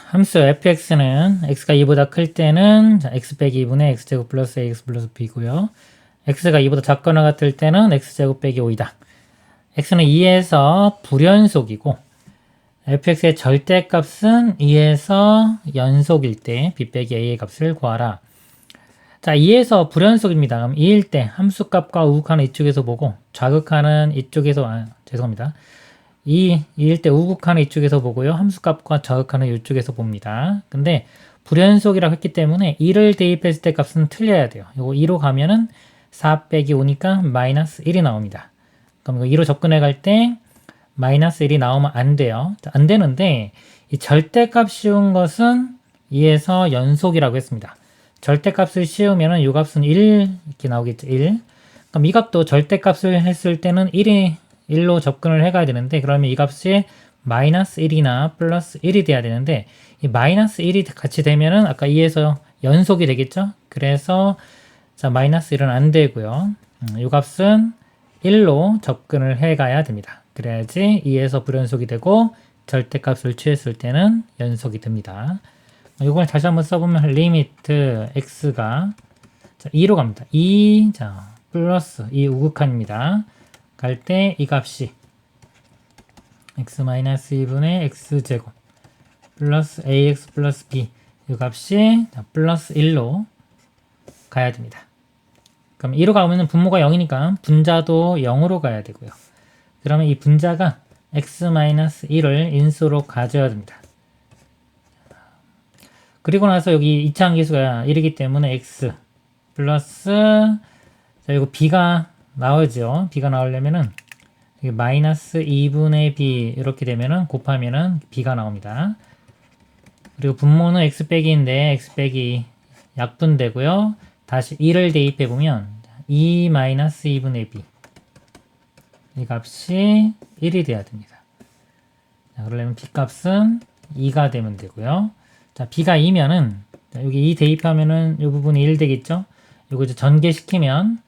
함수 fx는 x가 2보다 클 때는 x 빼기 2분의 x제곱 플러스 ax 플러스 b고요. x가 2보다 작거나 같을 때는 x제곱 빼기 5이다. x는 2에서 불연속이고 fx의 절대값은 2에서 연속일 때 b 빼기 a의 값을 구하라. 자, 2에서 불연속입니다. 그럼 2일 때 함수값과 우극하는 이쪽에서 보고 좌극하는 이쪽에서 죄송합니다. 2일 때 우극하는 이쪽에서 보고요. 함수값과 좌극하는 이쪽에서 봅니다. 근데 불연속이라고 했기 때문에 2를 대입했을 때 값은 틀려야 돼요. 이거 2로 가면은 4 빼기 5니까 마이너스 1이 나옵니다. 그럼 이거 2로 접근해 갈 때 마이너스 1이 나오면 안 돼요. 안 되는데 이 절대값 씌운 것은 2에서 연속이라고 했습니다. 절대값을 씌우면은 이 값은 1 이렇게 나오겠죠. 1. 그럼 이 값도 절대값을 했을 때는 1로 접근을 해가야 되는데 그러면 이 값이 마이너스 1이나 플러스 1이 돼야 되는데 이 마이너스 1이 같이 되면은 아까 2에서 연속이 되겠죠. 그래서 자 마이너스 1은 안 되고요. 이 값은 1로 접근을 해가야 됩니다. 그래야지 2에서 불연속이 되고 절대값을 취했을 때는 연속이 됩니다. 이걸 다시 한번 써보면 리미트 x가 2로 갑니다. 2 플러스 2 우극한입니다. 갈 때 이 값이 x-2분의 x제곱 플러스 ax 플러스 b 이 값이 플러스 1로 가야 됩니다. 그럼 2로 가면 분모가 0이니까 분자도 0으로 가야 되고요. 그러면 이 분자가 x-1을 인수로 가져야 됩니다. 그리고 나서 여기 2차 함수가 1이기 때문에 x 플러스 자 이거 b가 나오죠. b가 나오려면은 마이너스 2분의 b 이렇게 되면은 곱하면은 b가 나옵니다. 그리고 분모는 x 빼기인데 x 빼기 약분되고요. 다시 1을 대입해 보면 2 마이너스 2분의 b 이 값이 1이 돼야 됩니다. 자, 그러려면 b 값은 2가 되면 되고요. 자, b가 2면은 여기 2 대입하면은 이 부분이 1 되겠죠? 이거 이제 전개시키면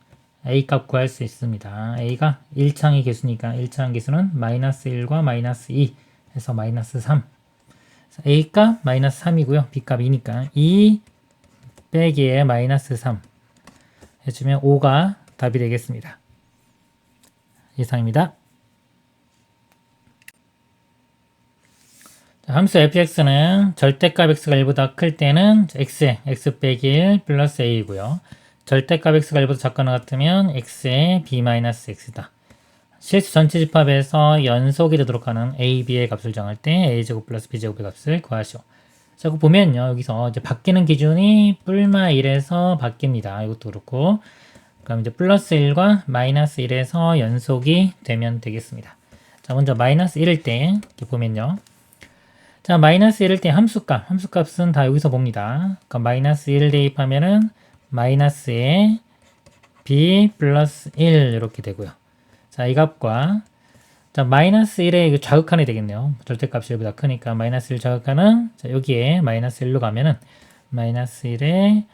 a 값 구할 수 있습니다. a가 1창의 개수니까 1창 개수는 마이너스 1과 마이너스 2 해서 마이너스 3. a 값 마이너스 3이고요. b 값 2니까 2 빼기에 마이너스 3 해주면 5가 답이 되겠습니다. 이상입니다. 함수 fx는 절대값 x가 1보다 클 때는 x에 x 빼기 1 플러스 a이고요. 절대값 x가 1보다 작거나 같으면 x에 b-x다. 실수 전체 집합에서 연속이 되도록 하는 a, b의 값을 정할 때 a제곱 플러스 b제곱의 값을 구하시오. 자, 이거 보면요. 여기서 이제 바뀌는 기준이 뿔마 1에서 바뀝니다. 이것도 그렇고. 그럼 이제 플러스 1과 마이너스 1에서 연속이 되면 되겠습니다. 자, 먼저 마이너스 1일 때 이렇게 보면요. 자, 마이너스 1일 때 함수값은 다 여기서 봅니다. 그러니까 마이너스 1을 대입하면은 마이너스에 b 플러스 1 이렇게 되고요. 자, 이 값과 자, 마이너스 1의 좌극한이 되겠네요. 절대값이 1보다 크니까 마이너스 1 좌극한은 자, 여기에 마이너스 1로 가면은 마이너스 1에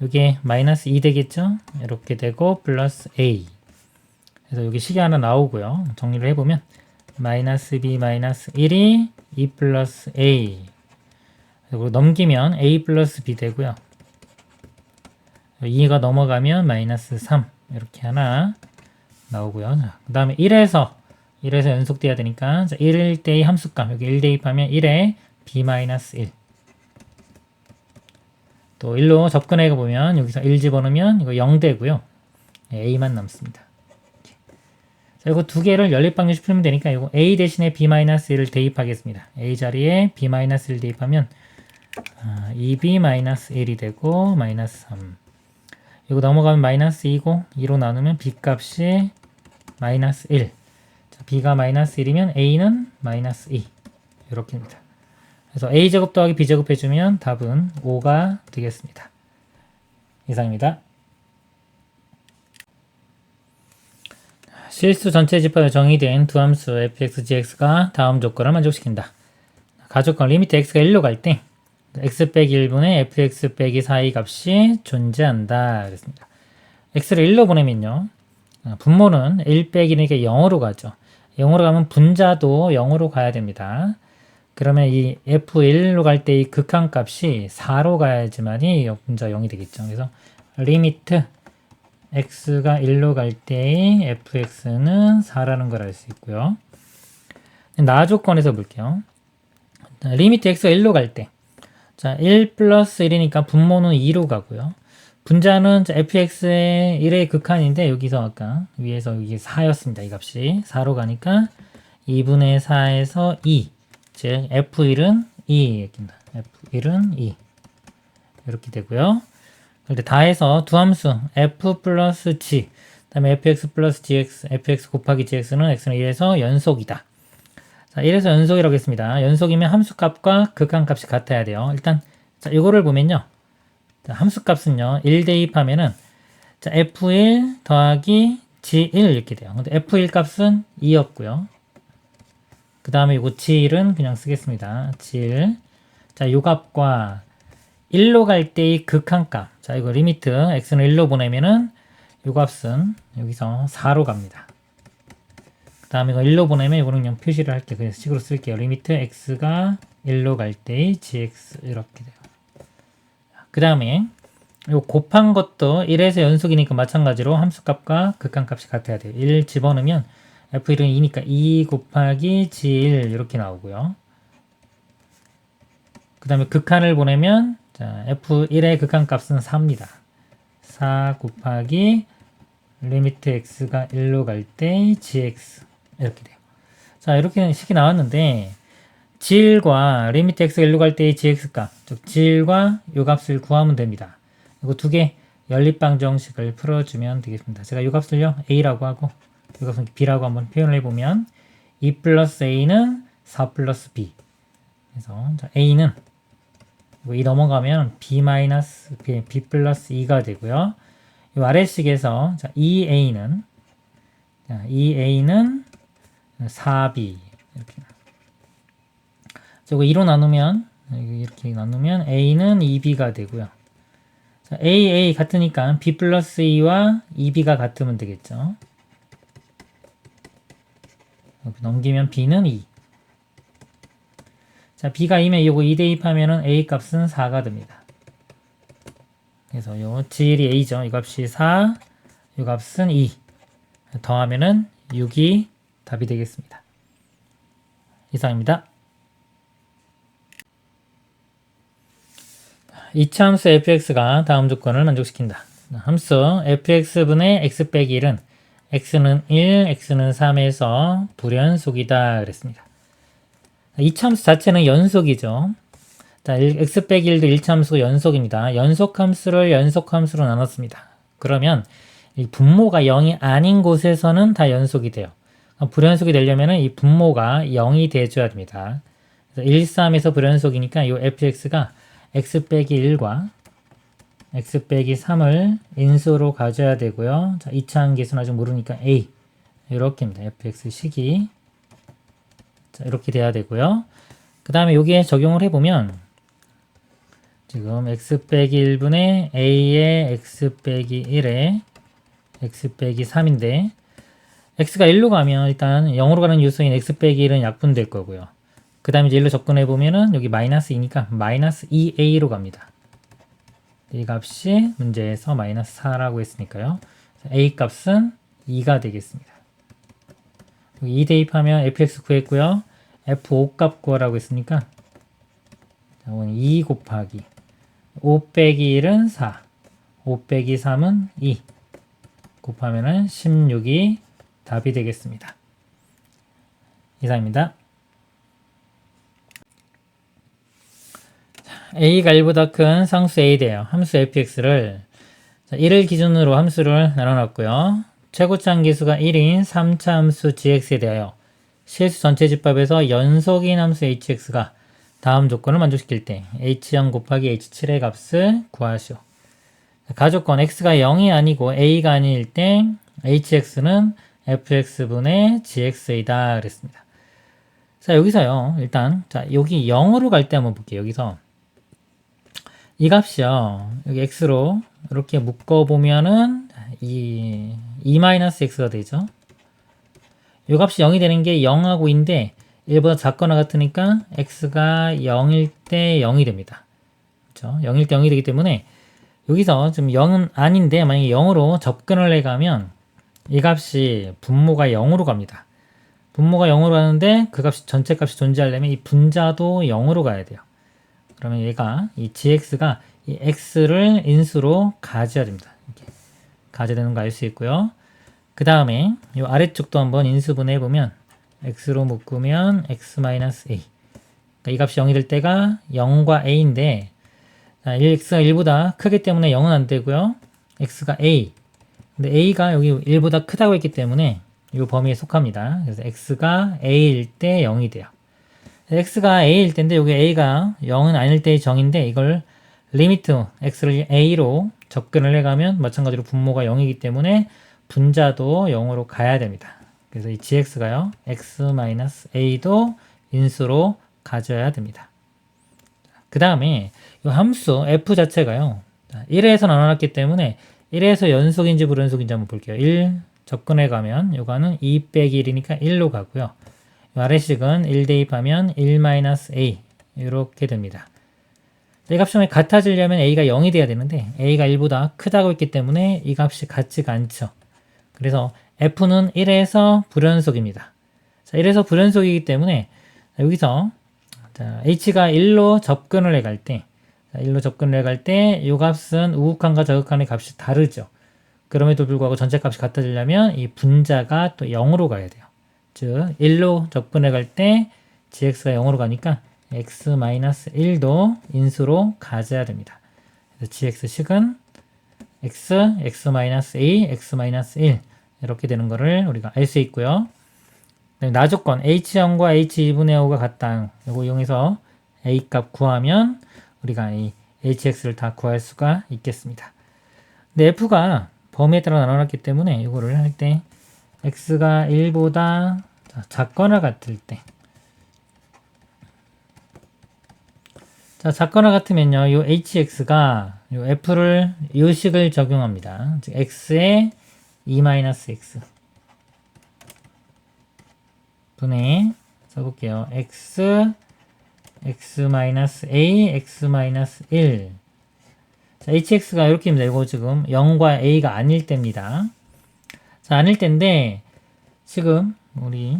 여기에 마이너스 2 되겠죠? 이렇게 되고 플러스 a 그래서 여기 식이 하나 나오고요. 정리를 해보면 마이너스 b 마이너스 1이 2 플러스 a 그리고 넘기면 a 플러스 b 되고요. 2가 넘어가면 마이너스 3 이렇게 하나 나오고요. 그 다음에 1에서 연속돼야 되니까 1일 때의 함수값 여기 1 대입하면 1에 b 마이너스 1 또 1로 접근해 보면 여기서 1 집어넣으면 이거 0 되고요. a만 남습니다. 자, 이거 두 개를 연립방정식 풀면 되니까 이거 a 대신에 b-1을 대입하겠습니다. a 자리에 b-1 대입하면 2b-1이 되고 마이너스 3 이거 넘어가면 마이너스 2고 2로 나누면 b 값이 마이너스 1 자, b가 마이너스 1이면 a는 마이너스 2 이렇게입니다. 그래서 a제곱 더하기 b제곱 해주면 답은 5가 되겠습니다. 이상입니다. 실수 전체 집합에 정의된 두 함수 fx, gx가 다음 조건을 만족시킨다. 가조건 리미트 x가 1로 갈 때 x 빼기 1분의 fx 빼기 4의 값이 존재한다. 그랬습니다. x를 1로 보내면요. 분모는 1 빼기 1이니까 0으로 가죠. 0으로 가면 분자도 0으로 가야 됩니다. 그러면 이 f1로 갈 때 이 극한값이 4로 가야지만이 분자 0이 되겠죠. 그래서 리미트 x가 1로 갈 때의 fx는 4라는 걸 알 수 있고요. 나 조건에서 볼게요. 리미트 x가 1로 갈 때, 자, 1 플러스 1이니까 분모는 2로 가고요. 분자는 fx의 1의 극한인데 여기서 아까 위에서 이게 4였습니다. 이 값이 4로 가니까 2분의 4에서 2, 즉 f1은 2 f1은 2 이렇게 되고요. 그런데 다해서 두 함수 f 플러스 g, 그 다음에 fx 플러스 gx, fx 곱하기 gx는 x는 1에서 연속이다. 자, 1에서 연속이라고 했습니다. 연속이면 함수값과 극한값이 같아야 돼요. 일단 자, 이거를 보면요. 자, 함수값은요. 1 대입하면은 자, f1 더하기 g1 이렇게 돼요. 근데 f1 값은 2였고요. 그 다음에 이거 g1은 그냥 쓰겠습니다. g1. 자, 요 값과 1로 갈 때의 극한값. 자, 이거 리미트 x는 1로 보내면은 요 값은 여기서 4로 갑니다. 그 다음에 이거 1로 보내면 이거는 그냥 표시를 할게요. 그래서 식으로 쓸게요. 리미트 x가 1로 갈 때의 gx 이렇게 돼요. 그 다음에 요 곱한 것도 1에서 연속이니까 마찬가지로 함수값과 극한값이 같아야 돼요. 1 집어넣으면 f1은 2니까 2 곱하기 g1 이렇게 나오고요. 그 다음에 극한을 보내면 자, f1의 극한값은 4입니다. 4 곱하기 리미트 x가 1로 갈 때 gx 이렇게 돼요. 자, 이렇게 식이 나왔는데 g1과 리미트 x가 1로 갈 때의 gx값, 즉 g1과 요 값을 구하면 됩니다. 이거 두 개 연립방정식을 풀어주면 되겠습니다. 제가 요 값을요 a라고 하고 요 값은 b라고 한번 표현을 해보면 2 플러스 a는 4 플러스 b. 그래서 자, a는 이 넘어가면 b 마이너스 b 플러스 2가 되고요. 이 아래식에서 자, 2a는 4b 이렇게. 저거 2로 나누면 이렇게 나누면 a는 2b가 되고요. 자, a 같으니까 b 플러스 2와 2b가 같으면 되겠죠. 이렇게 넘기면 b는 2. 자, b가 2면 이거 2 대입하면은 a 값은 4가 됩니다. 그래서 요 g1이 a죠. 이 값이 4, 이 값은 2. 더하면은 6이 답이 되겠습니다. 이상입니다. 2차 함수 fx가 다음 조건을 만족시킨다. 함수 fx분의 x 빼기 1은 x는 1, x는 3에서 불연속이다 그랬습니다. 2차 함수 자체는 연속이죠. 자, x 빼기 1도 1차 함수가 연속입니다. 연속 함수를 연속 함수로 나눴습니다. 그러면 이 분모가 0이 아닌 곳에서는 다 연속이 돼요. 불연속이 되려면 이 분모가 0이 돼줘야 됩니다. 그래서 1, 3에서 불연속이니까 이 fx가 x 빼기 1과 x 빼기 3을 인수로 가져야 되고요. 자, 2차 함계수는 아직 모르니까 a 이렇게입니다. fx 식이 자, 이렇게 돼야 되고요. 그 다음에 여기에 적용을 해보면 지금 x 빼기 1분의 a의 x 빼기 1에 x 빼기 3인데 x가 1로 가면 일단 0으로 가는 요소인 x 빼기 1은 약분될 거고요. 그 다음에 이제 1로 접근해 보면은 여기 마이너스 2니까 마이너스 2a로 갑니다. 이 값이 문제에서 마이너스 4라고 했으니까요. a 값은 2가 되겠습니다. 여기 2 대입하면 fx 구했고요. f5 값 구하라고 했으니까 2 곱하기 5 빼기 1은 4, 5 빼기 3은 2 곱하면은 16이 답이 되겠습니다. 이상입니다. a가 1보다 큰 상수 a대요. 함수 fx를 1을 기준으로 함수를 나눠놨고요. 최고차 함계수가 1인 3차 함수 gx에 대하여 실수 전체 집합에서 연속인 함수 hx가 다음 조건을 만족시킬 때 h0 곱하기 h7의 값을 구하시오. 가조건 x가 0이 아니고 a가 아닐 때 hx는 fx분의 gx이다 그랬습니다. 자, 여기서요. 일단 자, 여기 0으로 갈 때 한번 볼게요. 여기서 이 값이요. 여기 x로 이렇게 묶어 보면은 2-x가 되죠. 이 값이 0이 되는 게 0하고 2인데 1보다 작거나 같으니까 x가 0일 때 0이 됩니다. 그렇죠? 0일 때 0이 되기 때문에 여기서 지금 0은 아닌데 만약에 0으로 접근을 해가면 이 값이 분모가 0으로 갑니다. 분모가 0으로 가는데 그 값이 전체 값이 존재하려면 이 분자도 0으로 가야 돼요. 그러면 얘가 이 gx가 이 x를 인수로 가져야 됩니다. 이렇게 가져야 되는 거 알 수 있고요. 그 다음에 이 아래쪽도 한번 인수분해 해보면 x로 묶으면 x-a 그러니까 이 값이 0이 될 때가 0과 a인데 x가 1보다 크기 때문에 0은 안 되고요. x가 a 근데 a가 여기 1보다 크다고 했기 때문에 이 범위에 속합니다. 그래서 x가 a일 때 0이 돼요. x가 a일 때인데 여기 a가 0은 아닐 때의 정인데 이걸 리미트 x를 a로 접근을 해가면 마찬가지로 분모가 0이기 때문에 분자도 0으로 가야 됩니다. 그래서 이 gx가요 x-a도 인수로 가져야 됩니다. 그 다음에 이 함수 f 자체가요 1에서 나눠놨기 때문에 1에서 연속인지 불연속인지 한번 볼게요. 1 접근해 가면 요거는 2 빼기 1이니까 1로 가고요. 아래식은 1 대입하면 1-a 이렇게 됩니다. 이 값이 같아지려면 a가 0이 돼야 되는데 a가 1보다 크다고 했기 때문에 이 값이 같지가 않죠. 그래서 f는 1에서 불연속입니다. 자, 1에서 불연속이기 때문에 여기서 h가 1로 접근을 해갈 때 1로 접근을 해갈 때 이 값은 우극한과 저극한의 값이 다르죠. 그럼에도 불구하고 전체 값이 같아지려면 이 분자가 또 0으로 가야 돼요. 즉 1로 접근해 갈 때 gx가 0으로 가니까 x-1도 인수로 가져야 됩니다. 그래서 gx식은 x, x-a, x-1 이렇게 되는 거를 우리가 알 수 있고요. 나조건 h0과 h2분의 5가 같다. 이거 이용해서 a 값 구하면 우리가 이 hx를 다 구할 수가 있겠습니다. 근데 f가 범위에 따라 나눠놨기 때문에 이거를 할 때 x가 1보다 작거나 같을 때 자, 작거나 같으면요 요 hx가 요 f를 요 식을 적용합니다. 즉 x에 2-x 분의 써볼게요. x, x-a, x-1 자, hx가 이렇게입니다. 이거 지금 0과 a가 아닐 때입니다. 자, 아닐 때인데 지금 우리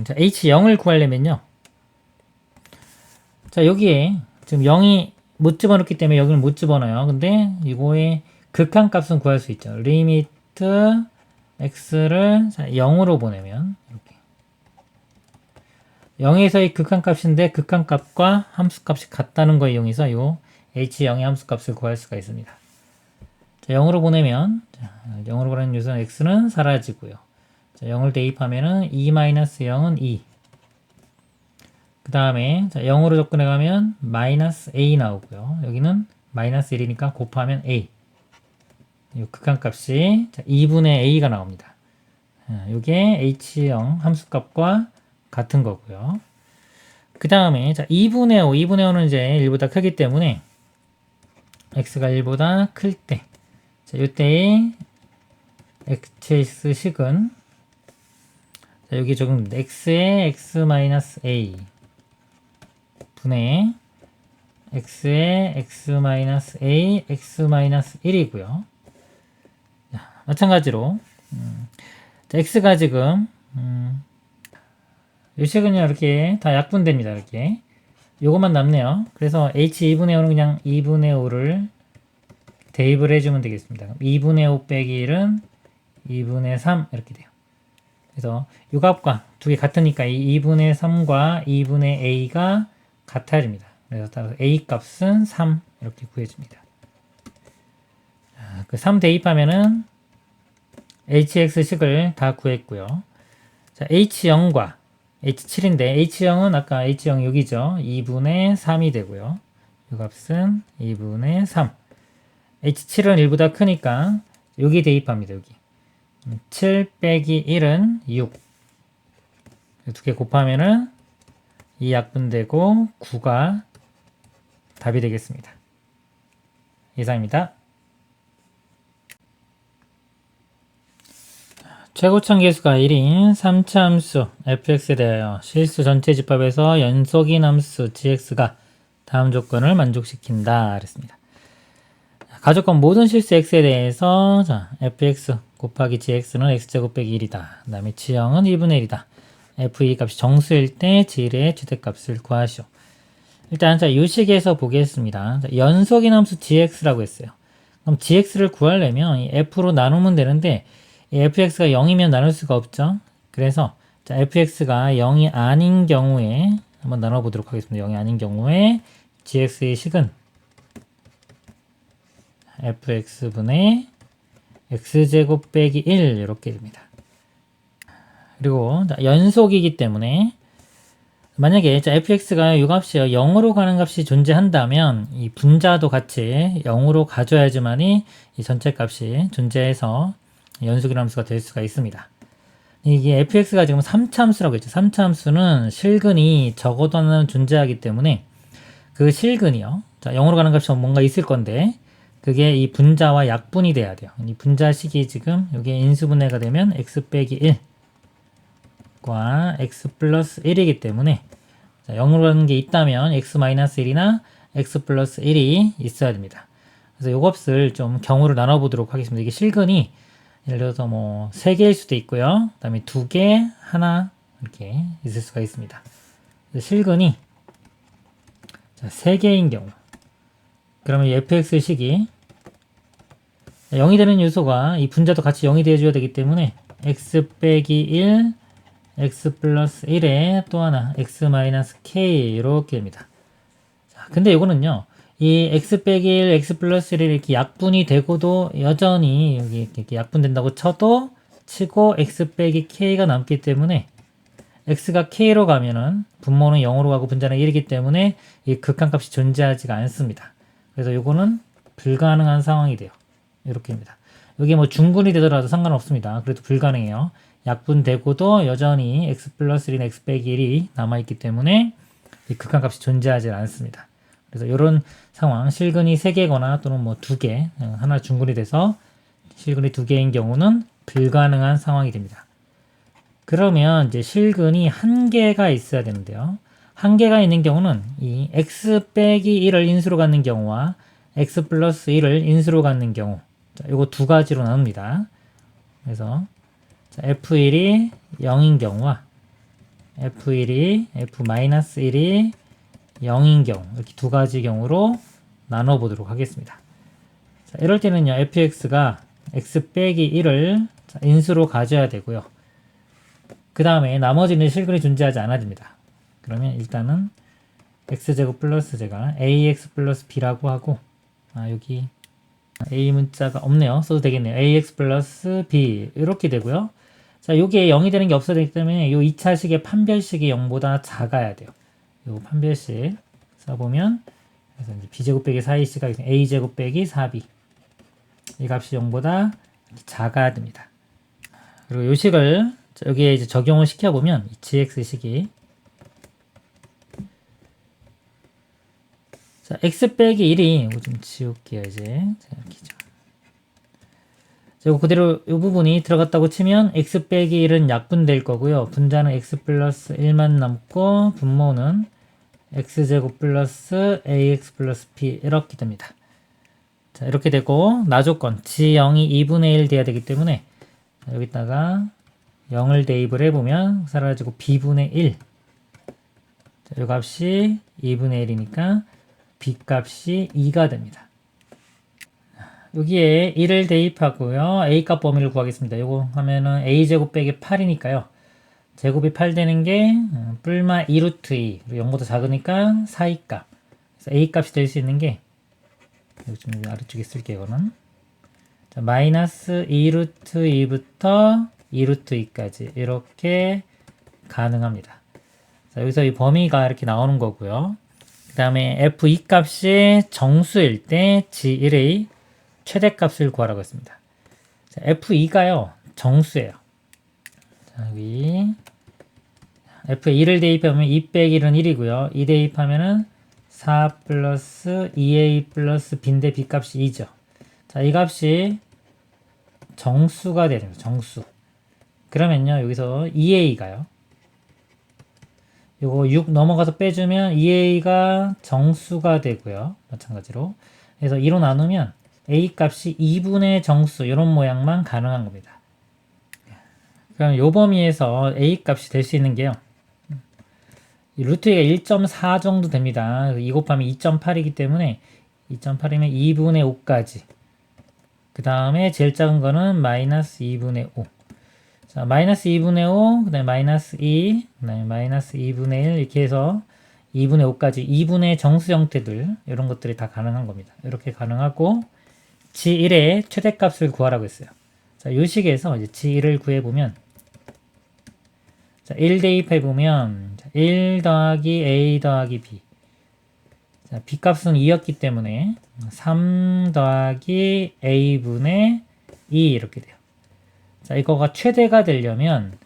자, h0을 구하려면요. 자, 여기에 지금 0이 못 집어넣기 때문에 여기는 못 집어넣어요. 근데 이거의 극한값은 구할 수 있죠. 리미트 x를 0으로 보내면 이렇게 0에서의 극한값인데 극한값과 함수값이 같다는 거 이용해서 이 h0의 함수값을 구할 수가 있습니다. 자, 0으로 보내면 0으로 보내는 요소는 x는 사라지고요. 자, 0을 대입하면은 2-0은 2. 그 다음에 0으로 접근해 가면 -a 나오고요. 여기는 -1이니까 곱하면 a. 이 극한값이 2분의 a가 나옵니다. 이게 h0 함수값과 같은 거고요. 그 다음에 2분의 5. 2분의 5는 이제 1보다 크기 때문에 x가 1보다 클 때 이때의 hx식은 여기 조금 x의 x-a 분의 x의 x-a, x-1이고요. 마찬가지로 x가 지금 이 식은 이렇게 다 약분됩니다. 이렇게 요것만 남네요. 그래서 h2분의 5는 그냥 2분의 5를 대입을 해주면 되겠습니다. 2분의 5 빼기 1은 2분의 3 이렇게 돼요. 그래서 이 값과 두 개 같으니까 이 2분의 3과 2분의 a가 같아야 됩니다. 그래서 따라서 a 값은 3 이렇게 구해줍니다. 그 3 대입하면은 hx식을 다 구했고요. 자, h0과 h7인데 h0은 아까 h0 여기죠. 2분의 3이 되고요. 이 값은 2분의 3. h7은 1보다 크니까 여기 대입합니다. 여기 7 빼기 1은 6. 두 개 곱하면은 2 약분되고 9가 답이 되겠습니다. 이상입니다. 최고점 계수가 1인 3차 함수 fx에 대하여 실수 전체 집합에서 연속인 함수 gx가 다음 조건을 만족시킨다 그랬습니다. 가조건 모든 실수 x에 대해서 fx 곱하기 gx는 x제곱 빼기 1이다. 그 다음에 지형은 1분의 1이다. f2 값이 정수일 때 g1의 최대값을 구하시오. 일단 이 식에서 보겠습니다. 연속인 함수 gx라고 했어요. 그럼 gx를 구하려면 이 f로 나누면 되는데 이 fx가 0이면 나눌 수가 없죠. 그래서 fx가 0이 아닌 경우에 한번 나눠보도록 하겠습니다. 0이 아닌 경우에 gx의 식은 fx분의 x제곱 빼기 1 이렇게 됩니다. 그리고 연속이기 때문에 만약에 fx가 이 값이 0으로 가는 값이 존재한다면 이 분자도 같이 0으로 가져야지만이 이 전체 값이 존재해서 연속인 함수가 될 수가 있습니다. 이게 fx가 지금 3차 함수라고 했죠. 3차 함수는 실근이 적어도 하나는 존재하기 때문에 그 실근이요. 0으로 가는 값이 뭔가 있을 건데 그게 이 분자와 약분이 돼야 돼요. 이 분자식이 지금 여기에 인수분해가 되면 x 빼기 1과 x 플러스 1이기 때문에 0으로 가는 게 있다면 x 마이너스 1이나 x 플러스 1이 있어야 됩니다. 그래서 이 값을 좀 경우를 나눠보도록 하겠습니다. 이게 실근이 예를 들어서 뭐 3개일 수도 있고요. 그 다음에 2개, 하나 이렇게 있을 수가 있습니다. 실근이 3개인 경우 그러면 이 fx식이 0이 되는 요소가 이 분자도 같이 0이 되어줘야 되기 때문에 x 빼기 1 x 플러스 1에 또 하나 x 마이너스 k 이렇게 됩니다. 자, 근데 이거는요. 이 x 빼기 1 x 플러스 1이 이렇게 약분이 되고도 여전히 여기 이렇게 약분된다고 쳐도 치고 x 빼기 k가 남기 때문에 x가 k로 가면은 분모는 0으로 가고 분자는 1이기 때문에 이 극한값이 존재하지가 않습니다. 그래서 이거는 불가능한 상황이 돼요. 이렇게입니다. 여기 뭐 중근이 되더라도 상관없습니다. 그래도 불가능해요. 약분되고도 여전히 x 플러스 1인 x 빼기 1이 남아있기 때문에 이 극한값이 존재하지 않습니다. 그래서 이런 상황, 실근이 3개거나 또는 뭐 2개, 하나 중근이 돼서 실근이 2개인 경우는 불가능한 상황이 됩니다. 그러면 이제 실근이 1개가 있어야 되는데요. 1개가 있는 경우는 이 x 빼기 1을 인수로 갖는 경우와 x 플러스 1을 인수로 갖는 경우, 이거 두 가지로 나눕니다. 그래서 f1이 0인 경우와 f1이 f-1이 0인 경우 이렇게 두 가지 경우로 나눠 보도록 하겠습니다. 자, 이럴 때는요 fx가 x 빼기 1을 인수로 가져야 되고요. 그 다음에 나머지는 실근이 존재하지 않아야 됩니다. 그러면 일단은 x제곱 플러스 제가 ax 플러스 b라고 하고 여기 a 문자가 없네요. 써도 되겠네요. ax 플러스 b 이렇게 되고요. 자, 요게 0이 되는 게 없어야 되기 때문에 요 2차식의 판별식이 0보다 작아야 돼요. 요 판별식 써보면 그래서 이제 b제곱 빼기 4ac가 a제곱 빼기 4b 이 값이 0보다 작아야 됩니다. 그리고 요 식을 여기에 이제 적용을 시켜보면 이 gx식이 자, x 빼기 1이 이거 좀 지울게요 이제. 자, 이렇게 좀. 자, 이거 그대로 이 부분이 들어갔다고 치면 x 빼기 1은 약분될 거고요. 분자는 x 플러스 1만 남고 분모는 x제곱 플러스 ax 플러스 b 이렇게 됩니다. 자, 이렇게 되고 나조건 g0이 2분의 1 돼야 되기 때문에 여기다가 0을 대입을 해보면 사라지고 b분의 1 자, 이 값이 2분의 1이니까 b 값이 2가 됩니다. 여기에 1을 대입하고요. a값 범위를 구하겠습니다. 이거 하면은 a제곱 빼기 8이니까요. 제곱이 8 되는 게 뿔마 2루트 2 그리고 0보다 작으니까 4의 값. 그래서 a값이 될 수 있는 게 여기 좀 아래쪽에 쓸게요. 이거는 자, 마이너스 2루트 2부터 2루트 2까지 이렇게 가능합니다. 자, 여기서 이 범위가 이렇게 나오는 거고요. 그 다음에 f2 값이 정수일 때 g1의 최대값을 구하라고 했습니다. 자, f2가요 정수예요. 자, 여기 f에 2를 대입하면 2 빼기 1은 1이고요. 2 대입하면은 4 플러스 2a 플러스 b인데 b 값이 2죠. 자, 이 값이 정수가 되는 거죠. 정수. 그러면요, 여기서 2a가요. 요거 6 넘어가서 빼주면 2a가 정수가 되고요. 마찬가지로. 그래서 2로 나누면 a 값이 2분의 정수, 이런 모양만 가능한 겁니다. 그럼 요 범위에서 a 값이 될 수 있는 게요. 루트가 1.4 정도 됩니다. 2 곱하면 2.8이기 때문에 2.8이면 2분의 5까지. 그 다음에 제일 작은 거는 마이너스 2분의 5. 자, 마이너스 2분의 5, 그 다음에 마이너스 2, 그 다음에 마이너스 2분의 1, 이렇게 해서 2분의 5까지 2분의 정수 형태들, 이런 것들이 다 가능한 겁니다. 이렇게 가능하고, G1의 최대값을 구하라고 했어요. 자, 이 식에서 이제 G1을 구해보면, 자, 1 대입해보면, 1 더하기 A 더하기 B. 자, B 값은 2였기 때문에, 3 더하기 A분의 2 이렇게 돼요. 자, 이거가 최대가 되려면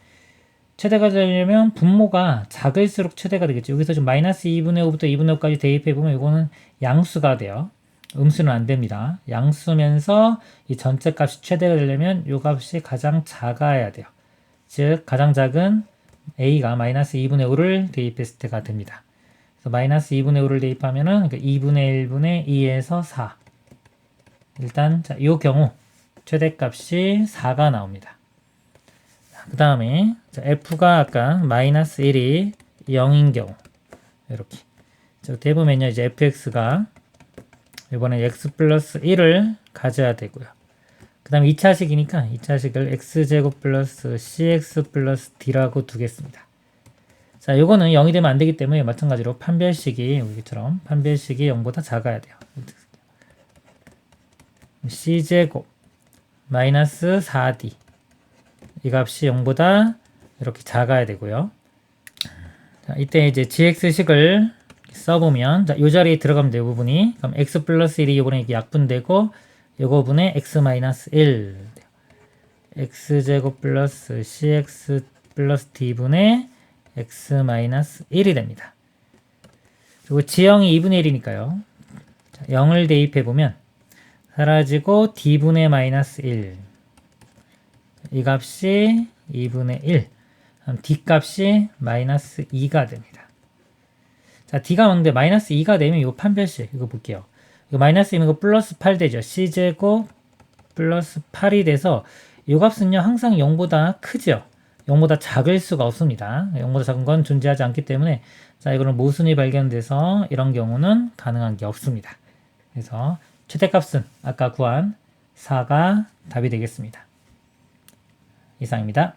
분모가 작을수록 최대가 되겠죠. 여기서 지금 마이너스 2분의 5부터 2분의 5까지 대입해보면 이거는 양수가 돼요. 음수는 안 됩니다. 양수면서 이 전체 값이 최대가 되려면 이 값이 가장 작아야 돼요. 즉, 가장 작은 a가 마이너스 2분의 5를 대입했을 때가 됩니다. 그래서 마이너스 2분의 5를 대입하면은 2분의 1분의 2에서 4. 일단, 자, 이 경우 최대값이 4가 나옵니다. 그 다음에 f가 아까 마이너스 1이 0인 경우 이렇게 대보면요, 이제 fx가 이번에 x 플러스 1을 가져야 되고요. 그 다음에 2차식이니까 2차식을 x제곱 플러스 cx 플러스 d라고 두겠습니다. 자, 요거는 0이 되면 안 되기 때문에 마찬가지로 판별식이 여기처럼 판별식이 0보다 작아야 돼요. c제곱 마이너스 4d, 이 값이 0보다 이렇게 작아야 되고요. 자, 이때 이제 gx식을 써보면, 자, 요 자리에 들어가면 돼요, 부분이. 그럼 x 플러스 1이 요번에 이게 약분되고, 요거 분의 x 마이너스 1. x제곱 플러스 cx 플러스 d분의 x 마이너스 1이 됩니다. 그리고 지형이 2분의 1이니까요. 자, 0을 대입해보면, 사라지고 d분의 마이너스 1. 이 값이 2분의 1. d 값이 마이너스 2가 됩니다. 자, d가 뭔데 마이너스 2가 되면 이거 판별식 이거 볼게요. 이거 마이너스 2면 이거 플러스 8 되죠. c제곱 플러스 8이 돼서 이 값은요 항상 0보다 크죠. 0보다 작을 수가 없습니다. 0보다 작은 건 존재하지 않기 때문에, 자, 이거는 모순이 발견돼서 이런 경우는 가능한 게 없습니다. 그래서 최대값은 아까 구한 4가 답이 되겠습니다. 이상입니다.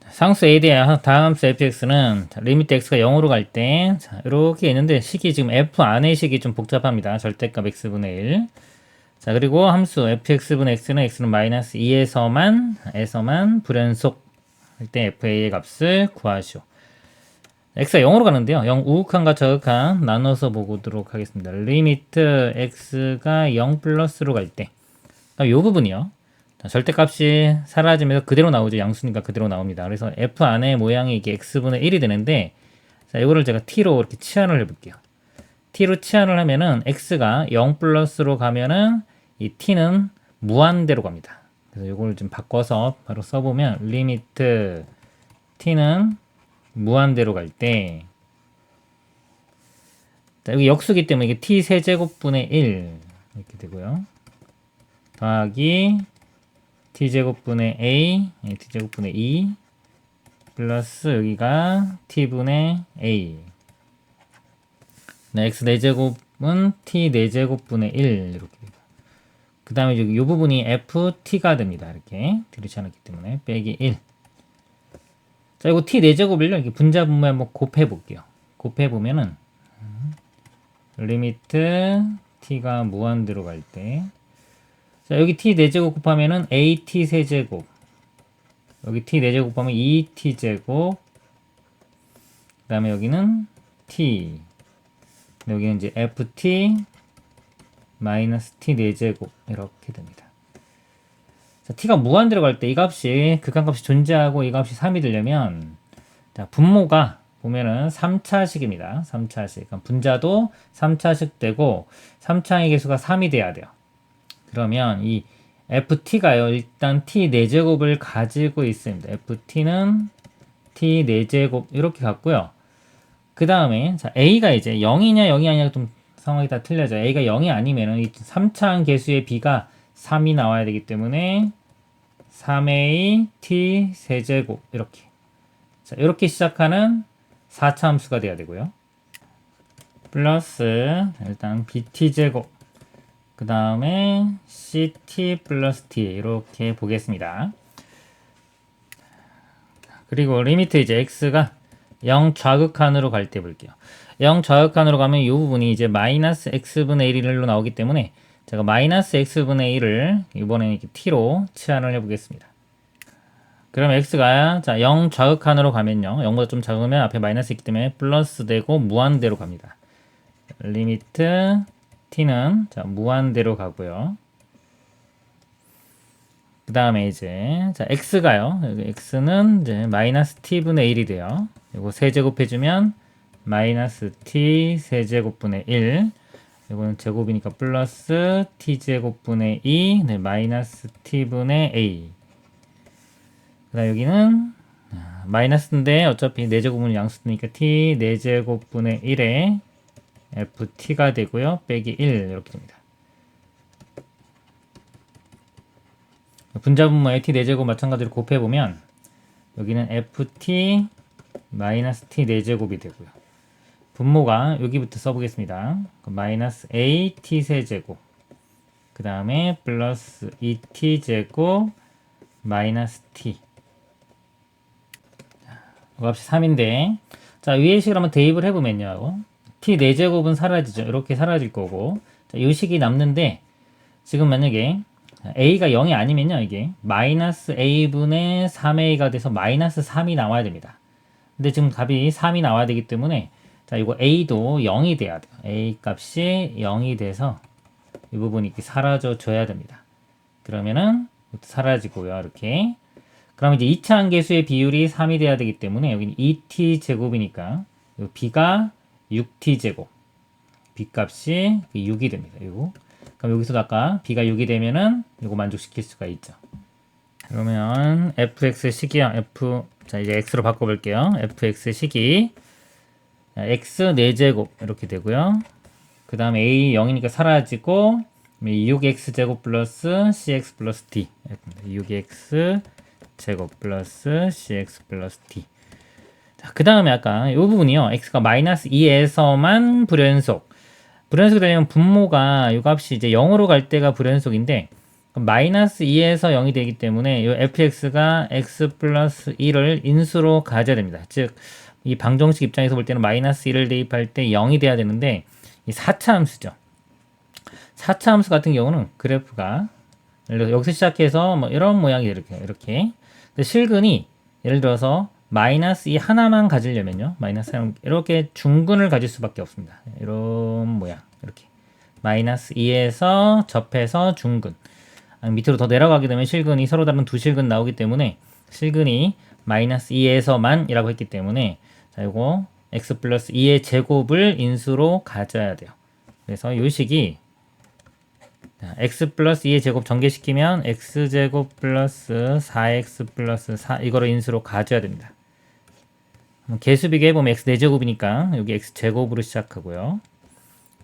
상수 a 대한 다함수 fx는 리미트 x가 0으로 갈 때 이렇게 있는데, 식이 지금 f 안의 식이 좀 복잡합니다. 절대값 x분의 1. 자, 그리고 함수 fx분의 x는 x는 마이너스 2에서만 불연속 할 때 fa의 값을 구하시오. x가 0으로 가는데요. 0 우극한과 저극한 나눠서 보도록 하겠습니다. 리미트 x가 0 플러스로 갈 때, 이 부분이요. 절대값이 사라지면서 그대로 나오죠. 양수니까 그대로 나옵니다. 그래서 f 안의 모양이 이게 x분의 1이 되는데, 자, 이거를 제가 t로 이렇게 치환을 해볼게요. t로 치환을 하면은 x가 0 플러스로 가면은 이 t는 무한대로 갑니다. 그래서 이걸 좀 바꿔서 바로 써보면, 리미트 t는 무한대로 갈 때, 자, 여기 역수기 때문에 이게 t 세제곱분의 1 이렇게 되고요. 더하기 t제곱분의 a, t제곱분의 2 플러스 여기가 t분의 a. 네, x 4제곱은 t 4제곱분의 1 이렇게 돼요. 그 다음에 여기 이 부분이 ft가 됩니다. 이렇게 들이지 않았기 때문에 빼기 1. 자, 이거 t 4제곱을요 이렇게 분자 분모에 한번 곱해 볼게요. 곱해 보면은 리미트 t가 무한대로 갈 때, 자, 여기 t 4제곱 곱하면은 at 세제곱, 여기 t 4제곱 곱하면 2t제곱, 그 다음에 여기는 t, 여기는 이제 ft 마이너스 t 4제곱 이렇게 됩니다. 자, t가 무한대로 갈 때 이 값이 극한값이 존재하고 이 값이 3이 되려면, 자, 분모가 보면은 3차식입니다. 3차식. 그러니까 분자도 3차식 되고 3차의 개수가 3이 돼야 돼요. 그러면 이 ft가요. 일단 t 4제곱을 가지고 있습니다. ft는 t 4제곱 이렇게 갖고요. 그 다음에 자 a가 이제 0이냐 0이 아니냐 좀 상황이 다 틀려져. a가 0이 아니면은 이 3차항 계수의 b가 3이 나와야 되기 때문에 3a t 세제곱 이렇게 자 이렇게 시작하는 4차 함수가 돼야 되고요. 플러스 일단 bt제곱 그 다음에 ct 플러스 t 이렇게 보겠습니다. 그리고 리미트 이제 x가 0 좌극한으로 갈 때 볼게요. 0 좌극한으로 가면 이 부분이 이제 마이너스 x분의 1로 나오기 때문에 제가 마이너스 x분의 1을 이번에는 이렇게 t로 치환을 해보겠습니다. 그럼 x가 자 0 좌극한으로 가면요. 0보다 좀 작으면 앞에 마이너스 있기 때문에 플러스 되고 무한대로 갑니다. 리미트 t는 자 무한대로 가고요. 그 다음에 이제 자 x가요. 여기 x는 이제 마이너스 t분의 1이 돼요. 이거 세제곱해주면 마이너스 t 세제곱분의 1 이거는 제곱이니까 플러스 t제곱분의 2 네, 마이너스 t분의 a 그 다음 여기는 마이너스인데 어차피 4제곱은 양수니까 t 4제곱분의 1에 ft가 되고요. 빼기 1 이렇게 됩니다. 분자분모에 t 4제곱 마찬가지로 곱해보면 여기는 ft 마이너스 t 4제곱이 되고요. 분모가 여기부터 써보겠습니다. 마이너스 a t 세제곱 그 다음에 플러스 2t 제곱 마이너스 t 값이 3인데 자 위의 식을 한번 대입을 해보면요. t 4제곱은 사라지죠. 이렇게 사라질 거고 자, 이 식이 남는데 지금 만약에 a가 0이 아니면요. 이게 마이너스 a분의 3a가 돼서 마이너스 3이 나와야 됩니다. 근데 지금 값이 3이 나와야 되기 때문에 자 이거 a도 0이 돼야 돼요. a 값이 0이 돼서 이 부분이 이렇게 사라져 줘야 됩니다. 그러면은 사라지고요. 이렇게 그럼 이제 2차 함계수의 비율이 3이 돼야 되기 때문에 여기는 2t 제곱이니까 b가 6t 제곱 b 값이 6이 됩니다. 이거 그럼 여기서도 아까 b가 6이 되면은 이거 만족시킬 수가 있죠. 그러면 fx 식이요. 자 이제 x로 바꿔볼게요. fx 식이 x 4제곱 이렇게 되고요. 그 다음에 a 0이니까 사라지고 6x 제곱 플러스 cx 플러스 d 6x 제곱 플러스 cx 플러스 d 그 다음에 아까 이 부분이요. x가 마이너스 2에서만 불연속이 되려면 분모가 이 값이 이제 0으로 갈 때가 불연속인데 마이너스 2에서 0이 되기 때문에 이 fx가 x 플러스 1을 인수로 가져야 됩니다. 즉 이 방정식 입장에서 볼 때는 마이너스 1을 대입할 때 0이 돼야 되는데 이 4차 함수죠. 4차 함수 같은 경우는 그래프가 예를 들어서 여기서 시작해서 뭐 이런 모양이 이렇게 실근이 예를 들어서 마이너스 2 하나만 가지려면요. 마이너스 3 이렇게 중근을 가질 수밖에 없습니다. 이런 모양 이렇게 마이너스 2에서 접해서 중근 밑으로 더 내려가게 되면 실근이 서로 다른 두 실근 나오기 때문에 실근이 마이너스 2에서만 이라고 했기 때문에 자 이거 x 플러스 2의 제곱을 인수로 가져야 돼요. 그래서 이 식이 x 플러스 2의 제곱 전개시키면 x제곱 플러스 4x 플러스 4 이거를 인수로 가져야 됩니다. 개수비교 해보면 x 4제곱이니까 여기 x제곱으로 시작하고요.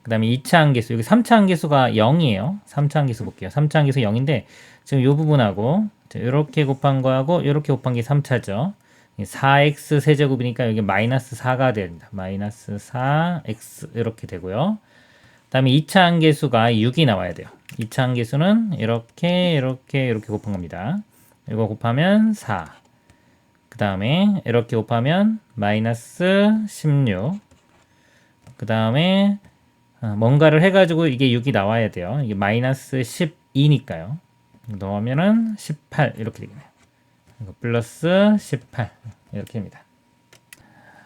그 다음에 2차 함계수 여기 3차 함계수가 0이에요. 3차 함계수 볼게요. 3차 함계수 0인데 지금 이 부분하고 이렇게 곱한 거하고 이렇게 곱한 게 3차죠. 4x 세제곱이니까 여기 마이너스 4가 됩니다. 마이너스 4x 이렇게 되고요. 그 다음에 2차 함계수가 6이 나와야 돼요. 2차 함계수는 이렇게 곱한 겁니다. 이거 곱하면 4. 그 다음에 이렇게 곱하면 마이너스 16. 그 다음에 뭔가를 해가지고 이게 6이 나와야 돼요. 이게 마이너스 12니까요. 넣으면은 18 이렇게 되겠네요. 플러스 18 이렇게 됩니다.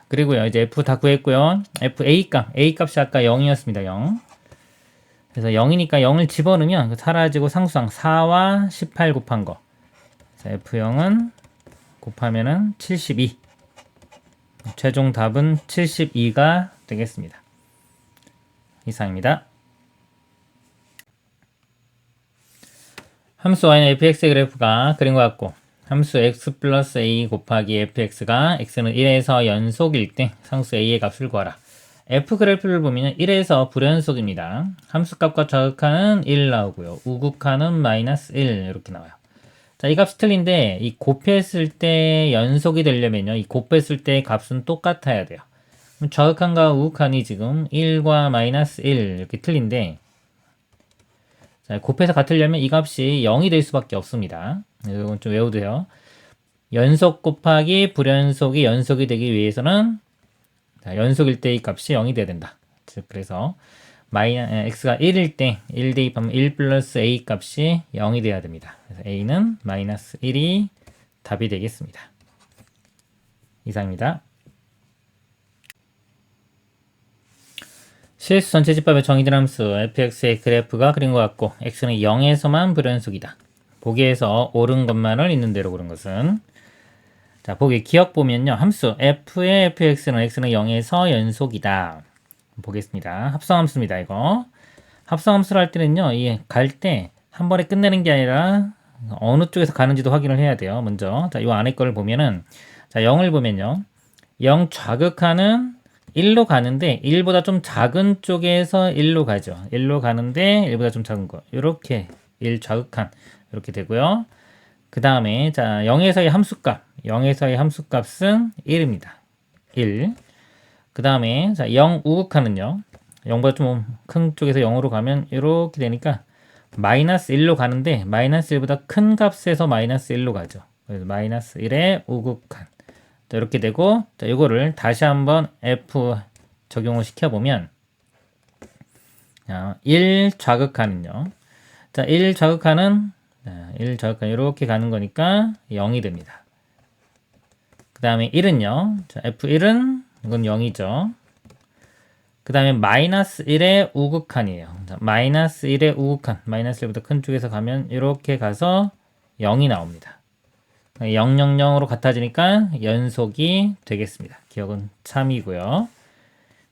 그리고요 이제 f 다 구했고요. a 값이 아까 0이었습니다. 0. 그래서 0이니까 0을 집어넣으면 사라지고 상수항 4와 18 곱한 거. 자, f0은 곱하면은 72. 최종 답은 72가 되겠습니다. 이상입니다. 함수 y는 fx의 그래프가 그린 것 같고 함수 x 플러스 a 곱하기 fx가 x는 1에서 연속일 때 상수 a의 값을 구하라. f 그래프를 보면 1에서 불연속입니다. 함수값과 좌극하는 1 나오고요. 우극하는 마이너스 1 이렇게 나와요. 자, 이 값이 틀린데 이 곱했을 때 연속이 되려면요. 이 곱했을 때 값은 똑같아야 돼요. 그럼 좌극한과 우극한이 지금 1과 마이너스 1 이렇게 틀린데 자, 곱해서 같으려면 이 값이 0이 될 수밖에 없습니다. 이건 좀 외우세요. 연속 곱하기 불연속이 연속이 되기 위해서는 자, 연속일 때 이 값이 0이 돼야 된다. 즉 그래서 x가 1일 때 1 대입하면 1 플러스 a 값이 0이 돼야 됩니다. 그래서 a는 마이너스 1이 답이 되겠습니다. 이상입니다. 실수 전체 집합의 정의된 함수 fx의 그래프가 그린 것 같고 x는 0에서만 불연속이다. 보기에서 옳은 것만을 있는 대로 그런 것은 자 보기 기억 보면요. 함수 f의 fx는 x는 0에서 연속이다. 보겠습니다. 합성함수입니다. 이거 합성함수를 할 때는요. 이 갈 때 한 번에 끝내는 게 아니라 어느 쪽에서 가는지도 확인을 해야 돼요. 먼저 자, 이 안에 거를 보면은 자 0을 보면요. 0 좌극하는 1로 가는데 1보다 좀 작은 쪽에서 1로 가죠. 1로 가는데 1보다 좀 작은 거. 이렇게 1 좌극한 이렇게 되고요. 그 다음에 자 0에서의 함수값 0에서의 함수값은 1입니다. 1. 그 다음에 자 0 우극하는요. 0보다 좀 큰 쪽에서 0으로 가면 이렇게 되니까 마이너스 1로 가는데 마이너스 1보다 큰 값에서 마이너스 1로 가죠. 그래서 마이너스 1의 우극한 자, 이렇게 되고 자, 이거를 다시 한번 f 적용을 시켜보면 1 좌극하는요. 자, 1 좌극하는 1 좌극한 이렇게 가는 거니까 0이 됩니다. 그 다음에 1은요. 자, f1은 이건 0이죠. 그 다음에 마이너스 1의 우극한이에요. 자, 마이너스 1의 우극한 마이너스 1보다 큰 쪽에서 가면 이렇게 가서 0이 나옵니다. 000으로 같아지니까 연속이 되겠습니다. 기억은 참이고요.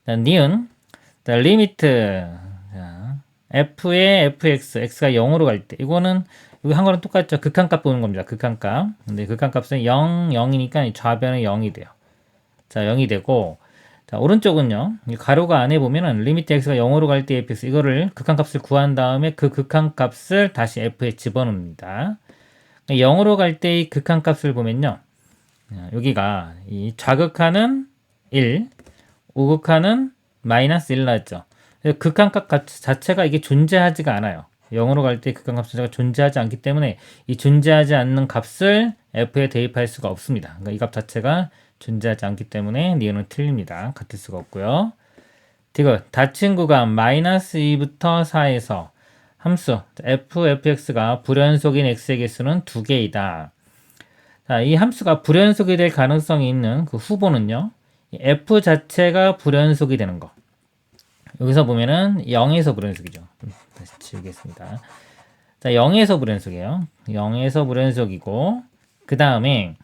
니은 리미트 f의 fx x가 0으로 갈 때 이거는 여기 한 거랑 똑같죠. 극한값 보는 겁니다. 극한값. 근데 극한값은 0, 0이니까 좌변은 0이 돼요. 자, 0이 되고 자, 오른쪽은요. 이 가로가 안에 보면은 리미트 x가 0으로 갈 때 fx 이거를 극한값을 구한 다음에 그 극한값을 다시 f에 집어넣습니다. 0으로 갈 때의 극한값을 보면요. 여기가 이 좌극하는 1, 우극하는 마이너스 1 나왔죠. 극한값 자체가 이게 존재하지가 않아요. 0으로 갈 때 극한값 자체가 존재하지 않기 때문에 이 존재하지 않는 값을 f에 대입할 수가 없습니다. 그러니까 이 값 자체가 존재하지 않기 때문에 니은은 틀립니다. 같을 수가 없고요. 디귿 닫힌 구간 마이너스 2부터 4에서 함수 fx가 불연속인 x의 개수는 2개이다. 자, 이 함수가 불연속이 될 가능성이 있는 그 후보는요. f 자체가 불연속이 되는 거. 여기서 보면은 0에서 불연속이죠. 다시 지우겠습니다. 자, 0에서 불연속이에요. 0에서 불연속이고 그 다음에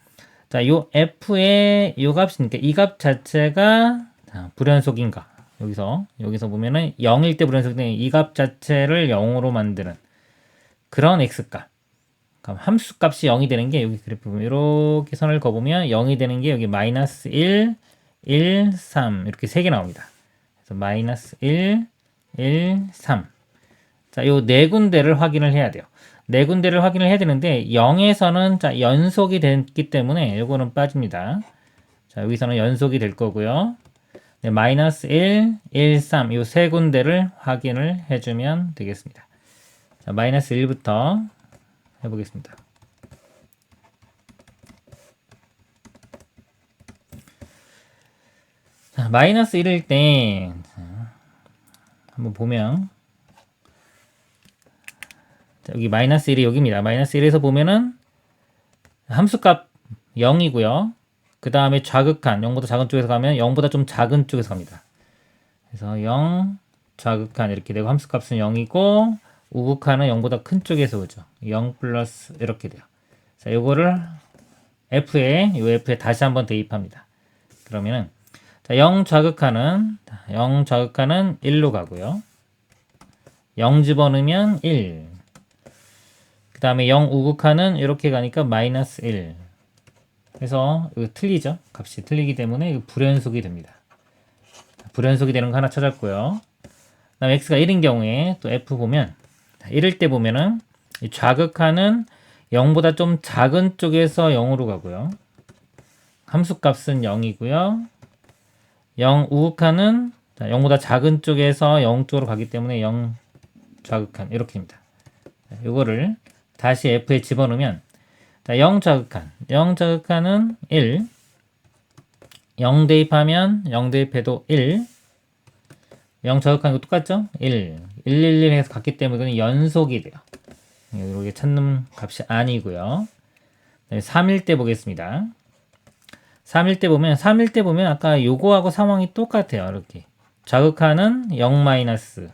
자, 요 f의 요 값이니까 이 값 자체가 불연속인가? 여기서 보면은 0일 때 불연속된 이 값 자체를 0으로 만드는 그런 x값. 그럼 함수 값이 0이 되는 게 여기 그래프 보면 이렇게 선을 그어보면 0이 되는 게 여기 마이너스 1, 1, 3 이렇게 3개 나옵니다. 그래서 마이너스 1, 1, 3. 자, 요 네 군데를 확인을 해야 돼요. 네 군데를 확인을 해야 되는데 0에서는 자, 연속이 됐기 때문에 요거는 빠집니다. 자, 여기서는 연속이 될 거고요. 네, 마이너스 1, 1, 3 요 세 군데를 확인을 해주면 되겠습니다. 자, 마이너스 1부터 해보겠습니다. 자, 마이너스 1일 때 한번 보면 자, 여기 마이너스 1이 여기입니다. 마이너스 1에서 보면은 함수값 0이고요. 그 다음에 좌극한 0보다 작은 쪽에서 가면 0보다 좀 작은 쪽에서 갑니다. 그래서 0 좌극한 이렇게 되고 함수값은 0이고 우극한은 0보다 큰 쪽에서 오죠. 0 플러스 이렇게 돼요. 자, 요거를 f에 다시 한번 대입합니다. 그러면은 자, 0 좌극한은 1로 가고요. 0 집어넣으면 1. 그 다음에 0 우극하는 이렇게 가니까 마이너스 1. 그래서 이거 틀리죠? 값이 틀리기 때문에 이거 불연속이 됩니다. 불연속이 되는 거 하나 찾았고요. 그 다음에 x가 1인 경우에 또 f 보면 1일 때 보면은 이 좌극하는 0보다 좀 작은 쪽에서 0으로 가고요. 함수값은 0이고요. 0 우극하는 0보다 작은 쪽에서 0 쪽으로 가기 때문에 0 좌극한 이렇게 됩니다. 이거를 다시 f에 집어넣으면 0 좌극한은 1, 0 대입하면 0 대입해도 1, 0 좌극한 거 똑같죠? 1, 111 해서 갔기 때문에 이건 연속이 돼요. 이렇게 찾는 값이 아니고요. 3일 때 보겠습니다. 3일 때 보면 아까 요거하고 상황이 똑같아요. 이렇게 좌극하는 0 마이너스,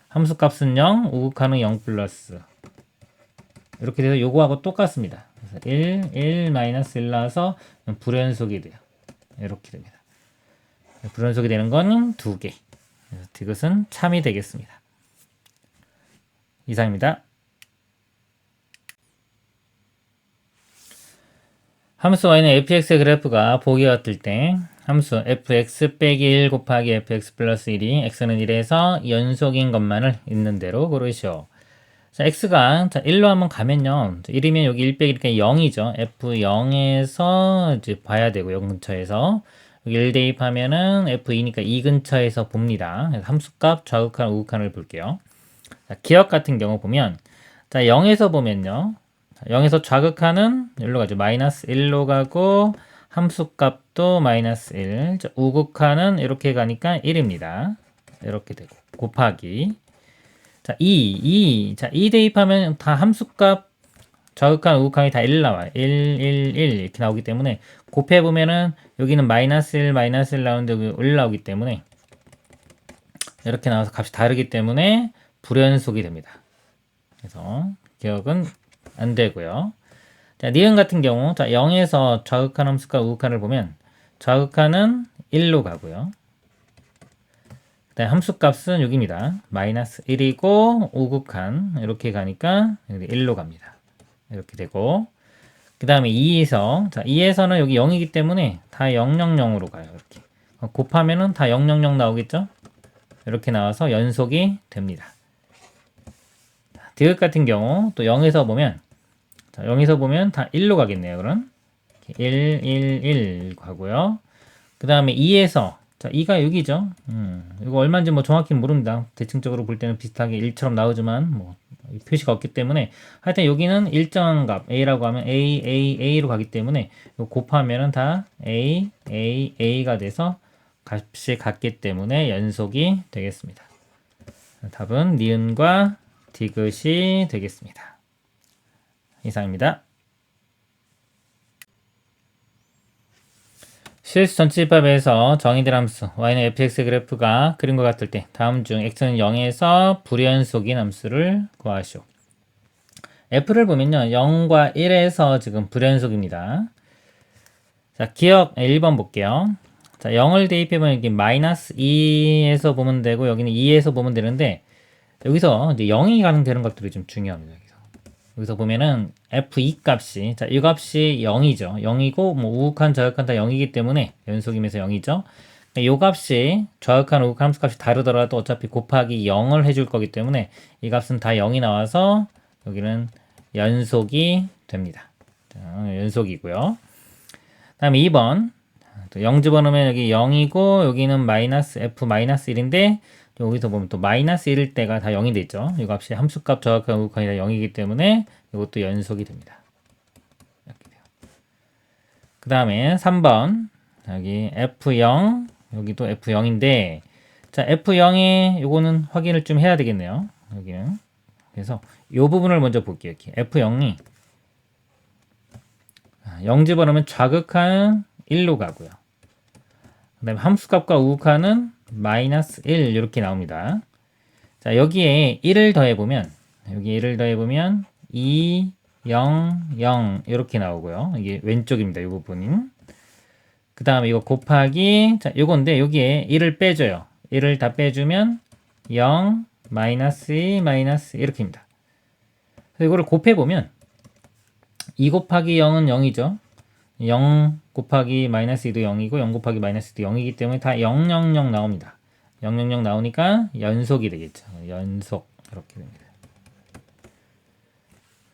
함수값은 0, 우극하는 0 플러스. 이렇게 돼서 요거하고 똑같습니다. 그래서 1 마이너스 1 나와서 불연속이 돼요. 이렇게 됩니다. 불연속이 되는 건 2개. 그래서 이것은 참이 되겠습니다. 이상입니다. 함수 y는 fx의 그래프가 보기 같을 때 함수 fx 빼기 1 곱하기 fx 플러스 1이 x는 1에서 연속인 것만을 있는 대로 고르시오. 자, x가 1로 한번 가면요. 1이면 여기 1 빼기니까 0이죠. f0에서 이제 봐야 되고 0 근처에서 여기 1 대입하면은 f2니까 2 근처에서 봅니다. 그래서 함수값 좌극한 우극한을 볼게요. 자, 기억 같은 경우 보면 자, 0에서 보면요. 0에서 좌극하는 여기로 가죠. 마이너스 1로 가고 함수값도 마이너스 1. 자, 우극하는 이렇게 가니까 1입니다. 이렇게 되고 곱하기 자, 2 대입하면 다 함수값 좌극한 우극한이 다 1 나와요. 1 이렇게 나오기 때문에 곱해보면은 여기는 마이너스 1 나오는데 여기 1 나오기 때문에 이렇게 나와서 값이 다르기 때문에 불연속이 됩니다. 그래서 기억은 안 되고요. 자, 니은 같은 경우 자, 0에서 좌극한 함수값 우극한을 보면 좌극한은 1로 가고요. 함수값은 6입니다. 마이너스 1이고 우극한 이렇게 가니까 1로 갑니다. 이렇게 되고 그 다음에 2에서는 여기 0이기 때문에 다 000으로 가요. 이렇게 곱하면은 다 000 나오겠죠? 이렇게 나와서 연속이 됩니다. 디귿 같은 경우 또 0에서 보면 다 1로 가겠네요. 그럼 1 가고요. 그 다음에 2에서 자, 2가 6이죠. 이거 얼마인지 뭐 정확히 모릅니다. 대칭적으로 볼 때는 비슷하게 1처럼 나오지만 뭐 표시가 없기 때문에 하여튼 여기는 일정한 값 A라고 하면 A로 가기 때문에 이거 곱하면은 다 A가 돼서 값이 같기 때문에 연속이 되겠습니다. 답은 니은과 디귿이 되겠습니다. 이상입니다. 실수 전치집합에서 정의된 함수 y는 fx 그래프가 그림과 같을 때 다음 중 x는 0에서 불연속인 함수를 구하시오. f를 보면요. 0과 1에서 지금 불연속입니다. 자, 기억 1번 볼게요. 자, 0을 대입해보면 여기 마이너스 2에서 보면 되고 여기는 2에서 보면 되는데 여기서 이제 0이 가능되는 것들이 좀 중요합니다. 여기서 보면은 f2 값이 이 값이 0이죠. 0이고 뭐 우극한 좌극한 다 0이기 때문에 연속이면서 0이죠. 이 값이 좌극한 우극한 함수값이 다르더라도 어차피 곱하기 0을 해줄 거기 때문에 이 값은 다 0이 나와서 여기는 연속이 됩니다. 자, 연속이고요. 다음에 2번 또 0 집어넣으면 여기 0이고 여기는 마이너스 f-1인데 여기서 보면 또 마이너스 1일 때가 다 0이 되죠. 이 값이 함수값 좌극한 우극한이 다 0이기 때문에 이것도 연속이 됩니다. 이렇게 돼요. 그 다음에 3번 여기 F0 여기도 F0인데 자 F0에 요거는 확인을 좀 해야 되겠네요. 여기는 그래서 이 부분을 먼저 볼게요. 이렇게 F0이 0 집어넣으면 좌극한 1로 가고요. 그 다음에 함수값과 우극한은 마이너스 1 이렇게 나옵니다. 자 여기에 1을 더해보면 2, 0, 0 이렇게 나오고요. 이게 왼쪽입니다. 이 부분은. 그 다음에 이거 곱하기 자 요건데 여기에 1을 빼줘요. 1을 다 빼주면 0, 마이너스 2, 마이너스 이렇게입니다. 그래서 이거를 곱해보면 2 곱하기 0은 0이죠. 0 곱하기 마이너스 2도 0이고 0 곱하기 마이너스 2도 0이기 때문에 다 0, 0, 0 나옵니다. 0, 0, 0 나오니까 연속이 되겠죠. 연속 이렇게 됩니다.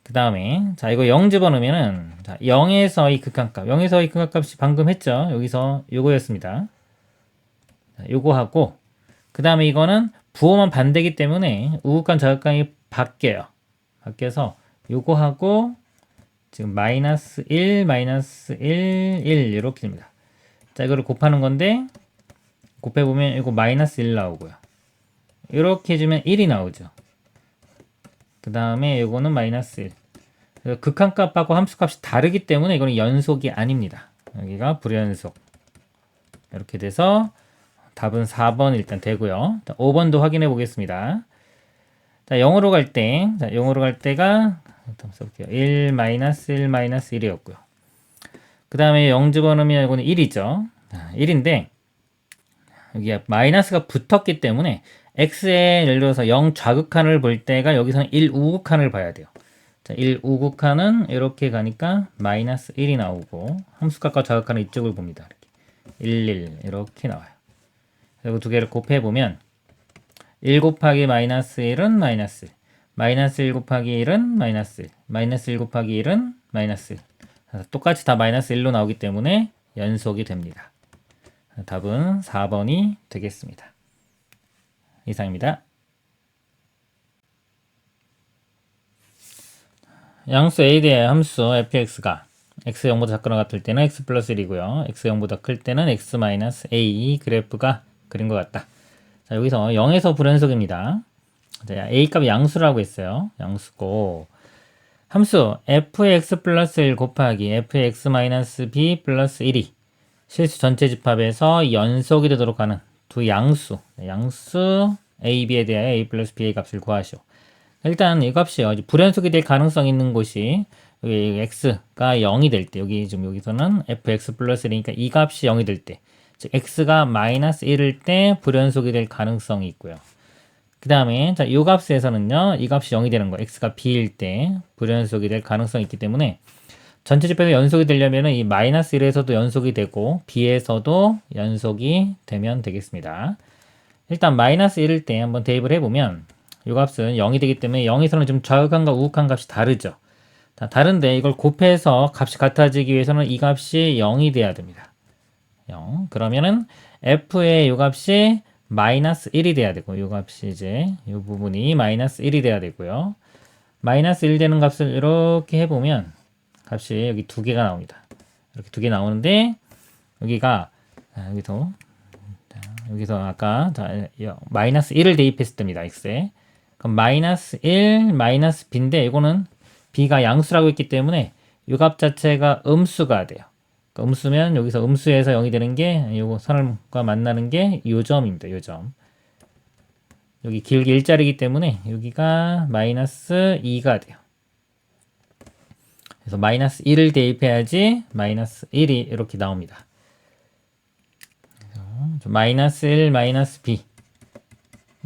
그 다음에 자 이거 0 집어넣으면은 자 0에서 이 극한값 0에서 이 극한값이 방금 했죠. 여기서 요거였습니다. 자, 요거 하고 그 다음에 이거는 부호만 반대기 때문에 우극한 좌극한이 바뀌어요. 바뀌어서 요거 하고 지금 마이너스 1, 마이너스 1, 1 이렇게 됩니다. 자 이거를 곱하는 건데 곱해보면 이거 마이너스 1 나오고요. 이렇게 해주면 1이 나오죠. 그 다음에 이거는 마이너스 1. 극한값하고 함수값이 다르기 때문에 이거는 연속이 아닙니다. 여기가 불연속. 이렇게 돼서 답은 4번 일단 되고요. 5번도 확인해 보겠습니다. 자, 0으로 갈 때, 자, 0으로 갈 때가 한번 써볼게요. 1, 마이너스 1, 마이너스 1이었고요. 그 다음에 0 집어넣으면 이거는 1이죠. 1인데 여기 마이너스가 붙었기 때문에 x에 예를 들어서 0 좌극한을 볼 때가 여기서는 1 우극한을 봐야 돼요. 자, 1 우극한은 이렇게 가니까 마이너스 1이 나오고 함수값과 좌극한은 이쪽을 봅니다. 이렇게 1, 1 이렇게 나와요. 그리고 두 개를 곱해보면 1 곱하기 마이너스 1은 마이너스 1, 마이너스 1 곱하기 1은 마이너스 1, 마이너스 1 곱하기 1은 마이너스 1. 똑같이 다 마이너스 1로 나오기 때문에 연속이 됩니다. 답은 4번이 되겠습니다. 이상입니다. 양수 a 대의 함수 fx가 x 0보다 작거나 같을 때는 x 플러스 1이고요. x 0보다 클 때는 x 마이너스 a 그래프가 그린 것 같다. 자, 여기서 0에서 불연속입니다. 자, a 값이 양수라고 했어요. 양수고 함수 f의 x 플러스 1 곱하기 f의 x 마이너스 b 플러스 1이 실수 전체 집합에서 연속이 되도록 하는 두 양수 a, b에 대하여 a 플러스 b의 값을 구하시오. 일단 이 값이 불연속이 될 가능성이 있는 곳이 여기 x가 0이 될 때, 여기 지금 여기서는 fx 플러스 1이니까 이 값이 0이 될 때, 즉 x가 마이너스 1일 때 불연속이 될 가능성이 있고요. 그 다음에 이 값에서는요, 이 값이 0이 되는 거, x가 b일 때 불연속이 될 가능성이 있기 때문에 전체 집합에서 연속이 되려면 이 마이너스 1에서도 연속이 되고 b에서도 연속이 되면 되겠습니다. 일단 마이너스 1일 때 한번 대입을 해보면 이 값은 0이 되기 때문에 0에서는 좀 좌극한과 우극한 값이 다르죠. 다른데 이걸 곱해서 값이 같아지기 위해서는 이 값이 0이 돼야 됩니다. 0. 그러면은 f의 이 값이 마이너스 1이 돼야 되고 이 값이 이제 이 부분이 마이너스 1이 돼야 되고요. 마이너스 1 되는 값을 이렇게 해보면 값이 여기 두 개가 나옵니다. 이렇게 두 개 나오는데 여기가 여기서 아까 마이너스 1을 대입했을 때입니다. x에. 그럼 마이너스 1, 마이너스 b인데 이거는 b가 양수라고 했기 때문에 이 값 자체가 음수가 돼요. 그러니까 음수면 여기서 음수에서 0이 되는 게 요거 선과 만나는 게 요 점입니다. 요 점. 여기 길게 일자리이기 때문에 여기가 마이너스 2가 돼요. 그래서 마이너스 1을 대입해야지 마이너스 1이 이렇게 나옵니다. 그래서 마이너스 1, 마이너스 b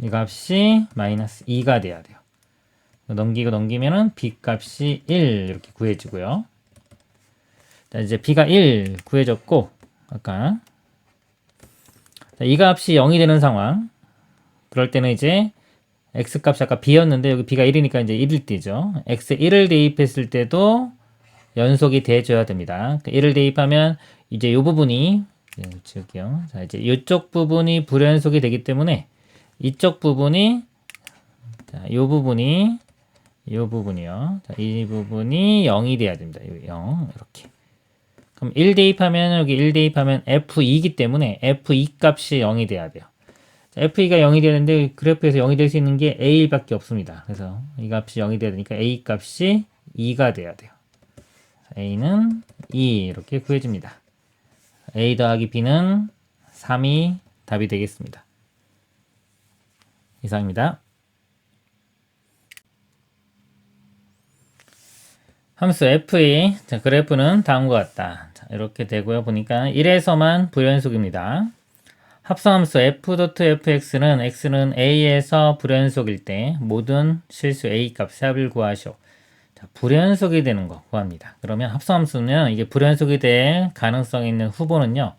이 값이 마이너스 2가 돼야 돼요. 넘기면은 b 값이 1 이렇게 구해지고요. 자, 이제 b가 1 구해졌고 아까 자, 이 값이 0이 되는 상황. 그럴 때는 이제 x 값이 아까 b였는데 여기 b가 1이니까 이제 1일 때죠. x에 1을 대입했을 때도 연속이 돼줘야 됩니다. 1을 대입하면 이제 이 부분이 지울게요. 자, 이제 이쪽 부분이 불연속이 되기 때문에 이쪽 부분이 자, 이 부분이요. 자, 이 부분이 0이 돼야 됩니다. 0 이렇게. 그럼 1 대입하면 여기 1 대입하면 f2이기 때문에 f2 값이 0이 돼야 돼요. 자, f2가 0이 되는데 그래프에서 0이 될 수 있는 게 a1밖에 없습니다. 그래서 이 값이 0이 돼야 되니까 a 값이 2가 돼야 돼요. a는 2 이렇게 구해집니다. a 더하기 b는 3이 답이 되겠습니다. 이상입니다. 함수 f의 자, 그래프는 다음과 같다. 자, 이렇게 되고요. 보니까 1에서만 불연속입니다. 합성함수 f.fx는 x는 a에서 불연속일 때 모든 실수 a 값 합을 구하시오. 자, 불연속이 되는 거 구합니다. 그러면 합성함수는 이게 불연속이 될 가능성이 있는 후보는요.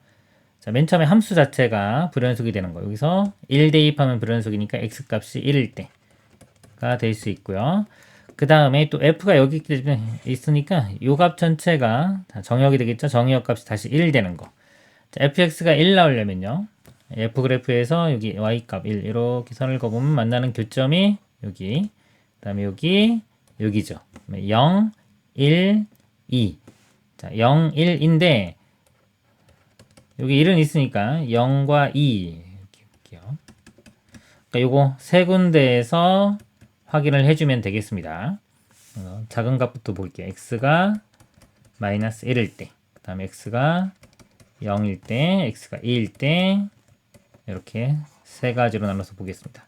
자, 맨 처음에 함수 자체가 불연속이 되는 거. 여기서 1 대입하면 불연속이니까 x값이 1일 때가 될 수 있고요. 그 다음에 또 f가 여기 있으니까 요 값 전체가 정역이 되겠죠. 정역 값이 다시 1 되는 거. 자, fx가 1 나오려면요. f 그래프에서 여기 y값 1 이렇게 선을 그어보면 만나는 교점이 여기, 그 다음에 여기죠. 0, 1, 2. 자, 0, 1인데 여기 1은 있으니까 0과 2 이렇게 볼게요. 그러니까 요거 세 군데에서 확인을 해주면 되겠습니다. 작은 값부터 볼게요. x가 마이너스 1일 때, 그 다음에 x가 0일 때, x가 2일 때 이렇게 세 가지로 나눠서 보겠습니다.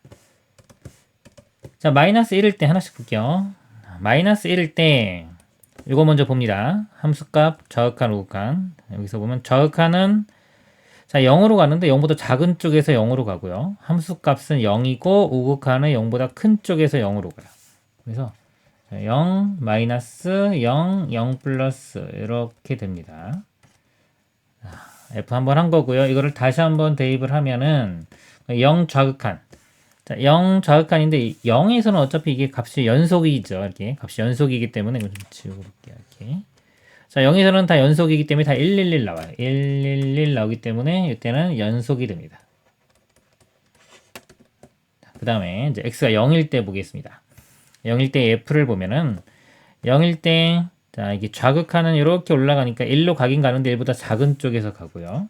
자, 마이너스 1일 때 하나씩 볼게요. 마이너스 1일 때 이거 먼저 봅니다. 함수값 좌극한 우극한. 여기서 보면 좌극한은 자 0으로 가는데 0보다 작은 쪽에서 0으로 가고요. 함수값은 0이고 우극한은 0보다 큰 쪽에서 0으로 가요. 그래서 0, 마이너스 0, 0 플러스 이렇게 됩니다. F 한번 한 거고요. 이거를 다시 한번 대입을 하면은 0 좌극한. 자, 0 좌극한인데 0에서는 어차피 이게 값이 연속이죠. 이렇게 값이 연속이기 때문에 이거 좀 지우고 볼게요. 이렇게. 자, 0에서는 다 연속이기 때문에 다 111 나와요. 111 나오기 때문에 이때는 연속이 됩니다. 그 다음에 이제 x가 0일 때 보겠습니다. 0일 때 f를 보면은 0일 때 자, 이게 좌극하는 이렇게 올라가니까 1로 가긴 가는데 1보다 작은 쪽에서 가고요.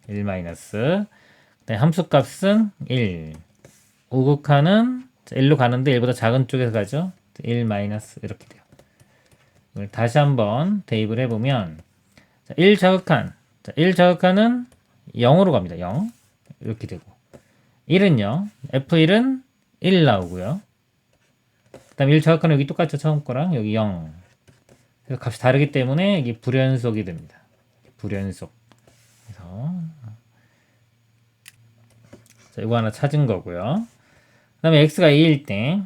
1 마이너스. 함수값은 1. 우극하는 1로 가는데 1보다 작은 쪽에서 가죠. 1 마이너스 이렇게 돼요. 이걸 다시 한번 대입을 해보면 1 자극한. 자, 1 자극한은 0으로 갑니다. 0. 이렇게 되고. 1은요. F1은 1 나오고요. 그 다음 1 자극한은 여기 똑같죠. 처음 거랑 여기 0. 그래서 값이 다르기 때문에 이게 불연속이 됩니다. 불연속. 그래서 자, 이거 하나 찾은 거고요. 그 다음에 x가 2일 때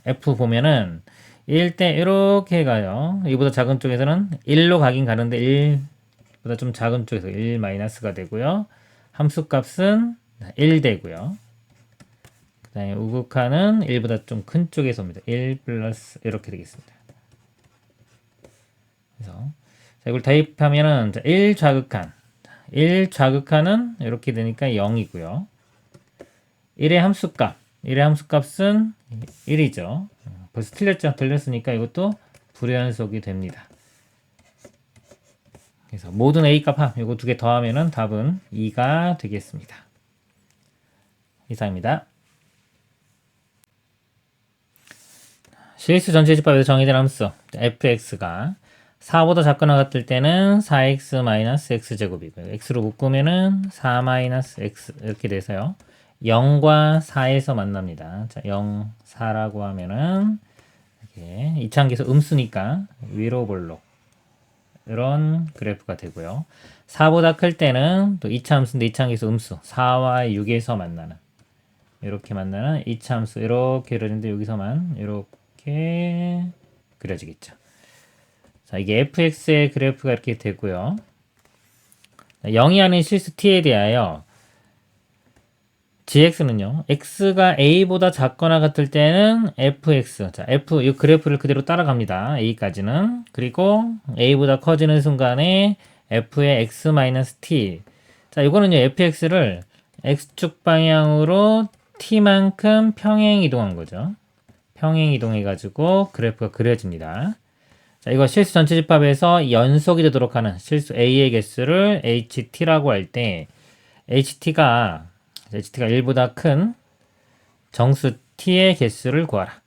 f 보면은 2일 때 이렇게 가요. 이보다 작은 쪽에서는 1로 가긴 가는데 1보다 좀 작은 쪽에서 1 마이너스가 되고요. 함수값은 1 되고요. 그 다음에 우극한은 1보다 좀 큰 쪽에서 옵니다. 1 플러스 이렇게 되겠습니다. 그래서 자, 이걸 대입하면은 1 좌극한 1 좌극한은 이렇게 되니까 0이고요. 1의 함수값은 1이죠. 벌써 틀렸죠? 틀렸으니까 이것도 불연속이 됩니다. 그래서 모든 A값 합, 이거 두 개 더하면은 답은 2가 되겠습니다. 이상입니다. 실수 전체집합에서 정의된 함수 fx가 4보다 작거나 같을 때는 4x-x제곱이고요. x로 묶으면은 4-x 이렇게 돼서요. 0과 4에서 만납니다. 자, 0, 4라고 하면은 이렇게 이차함계수 음수니까 위로 볼록 이런 그래프가 되고요. 4보다 클 때는 또 이차함수인데 이차함계수 음수 4와 6에서 만나는 이렇게 만나는 이차함수 이렇게 그려지는데 여기서만 이렇게 그려지겠죠. 자, 이게 fx의 그래프가 이렇게 되고요. 0이 아닌 실수 t에 대하여 gx는요, x가 a보다 작거나 같을 때는 fx. 자, f, 이 그래프를 그대로 따라갑니다. a까지는. 그리고 a보다 커지는 순간에 f의 x-t. 자, 이거는요, fx를 x축 방향으로 t만큼 평행 이동한 거죠. 평행 이동해가지고 그래프가 그려집니다. 자, 이거 실수 전체 집합에서 연속이 되도록 하는 실수 a의 개수를 ht라고 할 때, ht가 1보다 큰 정수 t의 개수를 구하라.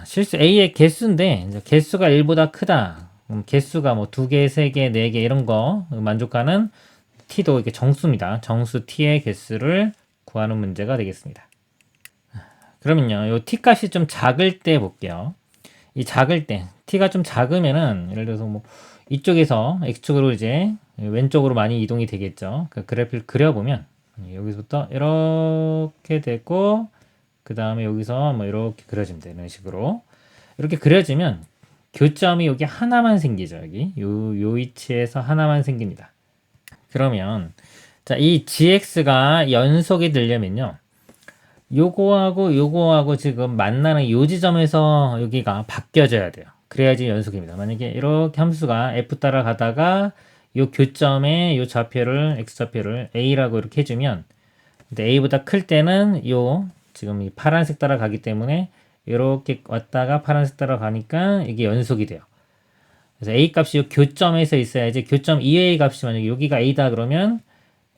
실수 a의 개수인데 개수가 1보다 크다. 개수가 뭐 2개, 3개, 4개 이런 거 만족하는 t도 이게 정수입니다. 정수 t의 개수를 구하는 문제가 되겠습니다. 그러면요, 요 t 값이 좀 작을 때 볼게요. 이 작을 때 t가 좀 작으면은 예를 들어서 뭐 이쪽에서 x축으로 이제 왼쪽으로 많이 이동이 되겠죠. 그 그래프를 그려보면 여기서부터 이렇게 되고 그 다음에 여기서 뭐 이렇게 그려지면 되는 식으로 이렇게 그려지면 교점이 여기 하나만 생기죠. 여기 요 위치에서 하나만 생깁니다. 그러면 자, 이 gx가 연속이 되려면요. 요거하고 요거하고 지금 만나는 요 지점에서 여기가 바뀌어져야 돼요. 그래야지 연속입니다. 만약에 이렇게 함수가 f 따라가다가 요 교점에 요 좌표를 x좌표를 a라고 이렇게 해주면 근데 a보다 클 때는 요 지금 이 파란색 따라가기 때문에 이렇게 왔다가 파란색 따라가니까 이게 연속이 돼요. 그래서 a 값이 요 교점에서 있어야지 교점 이외의 값이 만약에 여기가 a다 그러면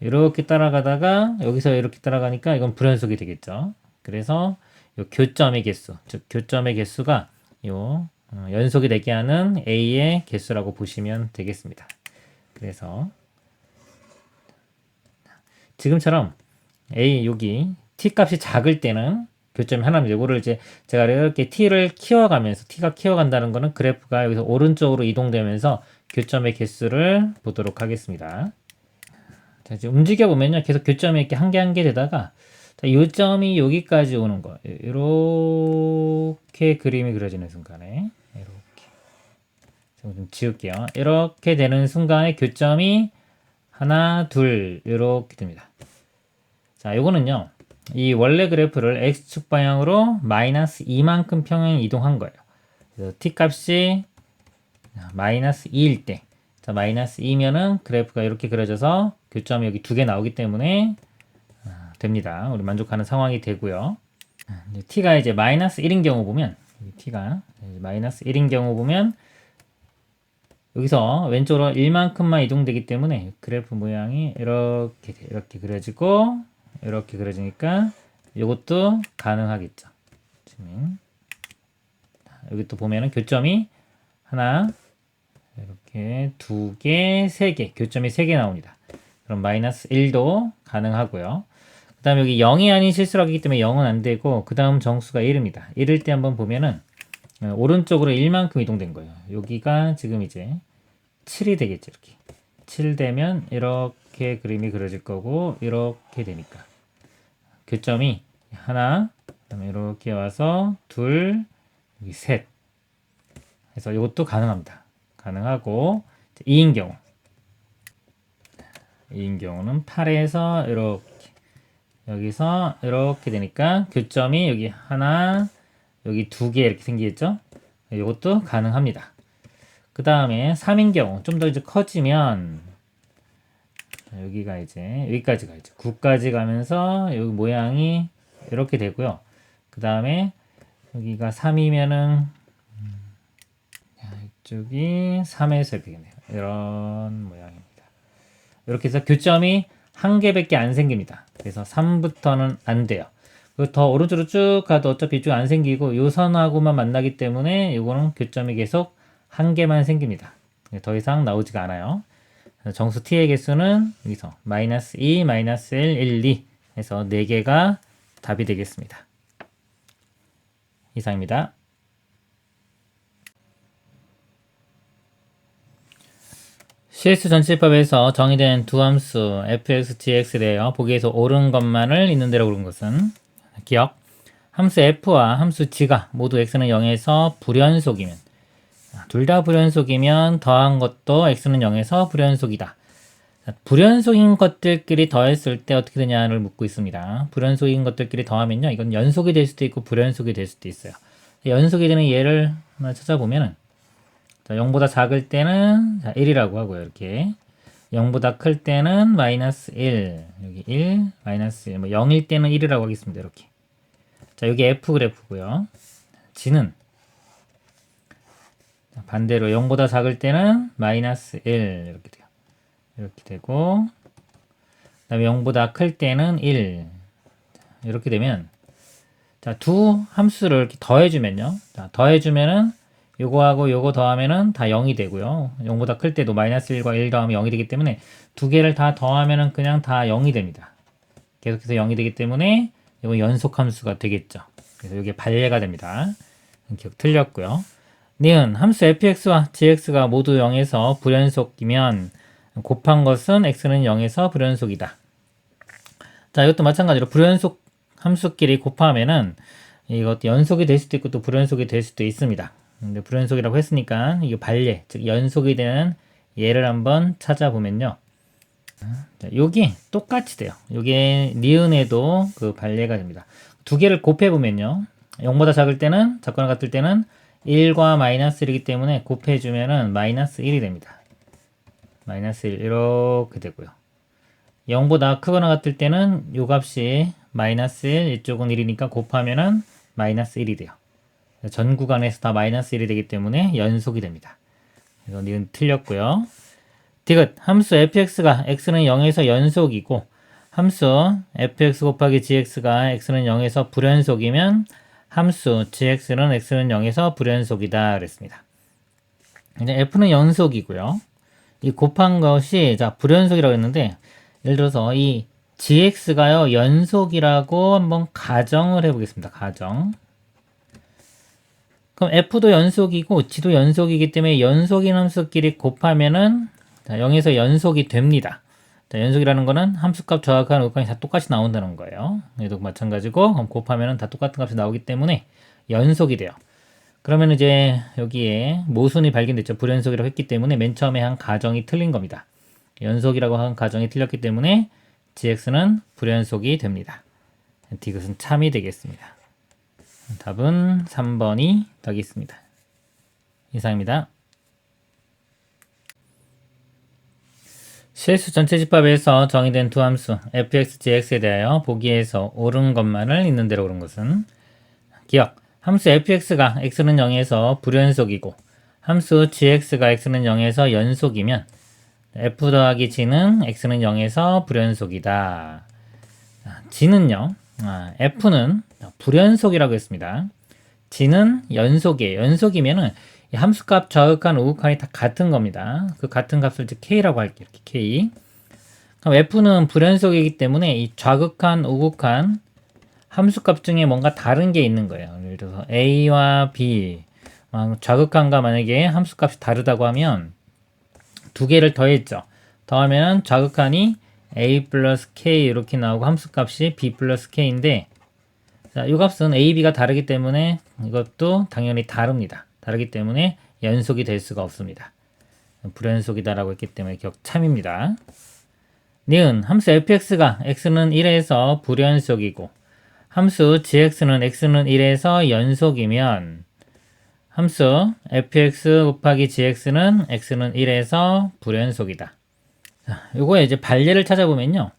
이렇게 따라가다가 여기서 이렇게 따라가니까 이건 불연속이 되겠죠. 그래서 요 교점의 개수, 즉 교점의 개수가 요 연속이 되게 하는 a의 개수라고 보시면 되겠습니다. 그래서 지금처럼 a 여기 t 값이 작을 때는 교점이 하나입니다. 이거를 이제 제가 이렇게 t를 키워가면서 t가 키워간다는 거는 그래프가 여기서 오른쪽으로 이동되면서 교점의 개수를 보도록 하겠습니다. 자, 이제 움직여 보면요, 계속 교점이 이렇게 한 개 한 개 되다가 자, 요 점이 여기까지 오는 거, 이렇게 그림이 그려지는 순간에 이렇게 좀 지울게요. 이렇게 되는 순간에 교점이 하나, 둘 이렇게 됩니다. 자, 요거는요, 이 원래 그래프를 x축 방향으로 마이너스 2만큼 평행 이동한 거예요. 그래서 t 값이 마이너스 2일 때, 자, 마이너스 2면은 그래프가 이렇게 그려져서 교점이 여기 두 개 나오기 때문에 됩니다. 우리 만족하는 상황이 되고요. t가 이제 마이너스 1인 경우 보면, t가 마이너스 1인 경우 보면 여기서 왼쪽으로 1만큼만 이동되기 때문에 그래프 모양이 이렇게 그려지고 이렇게 그려지니까 이것도 가능하겠죠. 여기 또 보면은 교점이 하나, 이렇게 두 개, 세 개, 교점이 세 개 나옵니다. 그럼 마이너스 1도 가능하고요. 그 다음에 여기 0이 아닌 실수라기 때문에 0은 안 되고 그 다음 정수가 1입니다. 1일 때 한번 보면은 오른쪽으로 1만큼 이동된 거예요. 여기가 지금 이제 7이 되겠죠. 이렇게 7 되면 이렇게 그림이 그려질 거고 이렇게 되니까 교점이 하나, 그다음에 이렇게 와서 둘, 여기 셋 해서 이것도 가능합니다. 가능하고 2인 경우는 8에서 이렇게 여기서 이렇게 되니까 교점이 여기 하나, 여기 두 개 이렇게 생기겠죠? 이것도 가능합니다. 그 다음에 3인 경우 좀 더 이제 커지면 여기가 이제 여기까지 가죠. 9까지 가면서 여기 모양이 이렇게 되고요. 그 다음에 여기가 3이면은 이쪽이 3에서 이렇게 되네요. 이런 모양입니다. 이렇게 해서 교점이 한 개밖에 안 생깁니다. 그래서 3부터는 안 돼요. 더 오른쪽으로 쭉 가도 어차피 이쪽 안 생기고 요 선하고만 만나기 때문에 이거는 교점이 계속 한 개만 생깁니다. 더 이상 나오지가 않아요. 정수 t의 개수는 여기서 마이너스 2, 마이너스 1, 1, 2 해서 4개가 답이 되겠습니다. 이상입니다. CS 전치법에서 정의된 두 함수 fx, gx에 대하여 보기에서 옳은 것만을 있는 대로 고른 것은 기억, 함수 f와 함수 g가 모두 x는 0에서 불연속이면 둘 다 불연속이면 더한 것도 x는 0에서 불연속이다. 불연속인 것들끼리 더했을 때 어떻게 되냐를 묻고 있습니다. 불연속인 것들끼리 더하면요, 이건 연속이 될 수도 있고 불연속이 될 수도 있어요. 연속이 되는 예를 하나 찾아보면은 자, 0보다 작을 때는 1이라고 하고요. 이렇게 0보다 클 때는 마이너스 1, 여기 1, 마이너스 1, 뭐 0일 때는 1이라고 하겠습니다. 이렇게. 자, 여기 f 그래프고요. g는 반대로 0보다 작을 때는 마이너스 1 이렇게 돼요. 이렇게 되고 그 다음에 0보다 클 때는 1 이렇게 되면 자, 두 함수를 이렇게 더해주면요. 자, 더해주면은 요거하고 요거 더하면은 다 0이 되고요. 0보다 클 때도 마이너스 1과 1 더하면 0이 되기 때문에 두 개를 다 더하면은 그냥 다 0이 됩니다. 계속해서 0이 되기 때문에 이건 연속 함수가 되겠죠. 그래서 이게 반례가 됩니다. 기억 틀렸고요. 니은 함수 fx와 gx가 모두 0에서 불연속이면 곱한 것은 x는 0에서 불연속이다. 자, 이것도 마찬가지로 불연속 함수끼리 곱하면은 이것도 연속이 될 수도 있고 또 불연속이 될 수도 있습니다. 근데 불연속이라고 했으니까 이게 반례, 즉 연속이 되는 예를 한번 찾아보면요. 자, 여기 똑같이 돼요. 이게 니은에도 그 반례가 됩니다. 두 개를 곱해보면요. 0보다 작을 때는, 작거나 같을 때는 1과 마이너스 1이기 때문에 곱해주면은 마이너스 1이 됩니다. 마이너스 1 이렇게 되고요. 0보다 크거나 같을 때는 요 값이 마이너스 1, 이쪽은 1이니까 곱하면은 마이너스 1이 돼요. 전 구간에서 다 마이너스 1이 되기 때문에 연속이 됩니다. 그래서 니은 틀렸고요. 디귿 함수 fx가 x는 0에서 연속이고 함수 fx 곱하기 gx가 x는 0에서 불연속이면 함수 gx는 x는 0에서 불연속이다 그랬습니다. 이제 f는 연속이고요. 이 곱한 것이 자 불연속이라고 했는데 예를 들어서 이 gx가요 연속이라고 한번 가정을 해보겠습니다. 가정. 그럼 f도 연속이고 g도 연속이기 때문에 연속인 함수끼리 곱하면은 자, 0에서 연속이 됩니다. 자, 연속이라는 거는 함수값 정확한 우값이 다 똑같이 나온다는 거예요. 얘도 마찬가지고 그럼 곱하면은 다 똑같은 값이 나오기 때문에 연속이 돼요. 그러면 이제 여기에 모순이 발견됐죠. 불연속이라고 했기 때문에 맨 처음에 한 가정이 틀린 겁니다. 연속이라고 한 가정이 틀렸기 때문에 gx는 불연속이 됩니다. 디귿은 참이 되겠습니다. 답은 3번이 되겠습니다. 이상입니다. 실수 전체 집합에서 정의된 두 함수 fx, gx에 대하여 보기에서 옳은 것만을 있는 대로 옳은 것은 기억, 함수 fx가 x는 0에서 불연속이고 함수 gx가 x는 0에서 연속이면 f 더하기 g는 x는 0에서 불연속이다. g는요, f는 불연속이라고 했습니다. g는 연속이에요. 연속이면은 함수값 좌극한 우극한이 다 같은 겁니다. 그 같은 값을 이제 k라고 할게요. 이렇게 k. 그럼 f는 불연속이기 때문에 이 좌극한 우극한 함수값 중에 뭔가 다른 게 있는 거예요. 예를 들어서 a와 b 좌극한과 만약에 함수값이 다르다고 하면 두 개를 더했죠. 더하면 좌극한이 a 플러스 k 이렇게 나오고 함수값이 b 플러스 k인데 자, 이 값은 a, b가 다르기 때문에 이것도 당연히 다릅니다. 다르기 때문에 연속이 될 수가 없습니다. 불연속이다라고 했기 때문에 격참입니다. 니은 함수 fx가 x는 1에서 불연속이고 함수 gx는 x는 1에서 연속이면 함수 fx 곱하기 gx는 x는 1에서 불연속이다. 자, 요거에 이제 반례를 찾아보면요.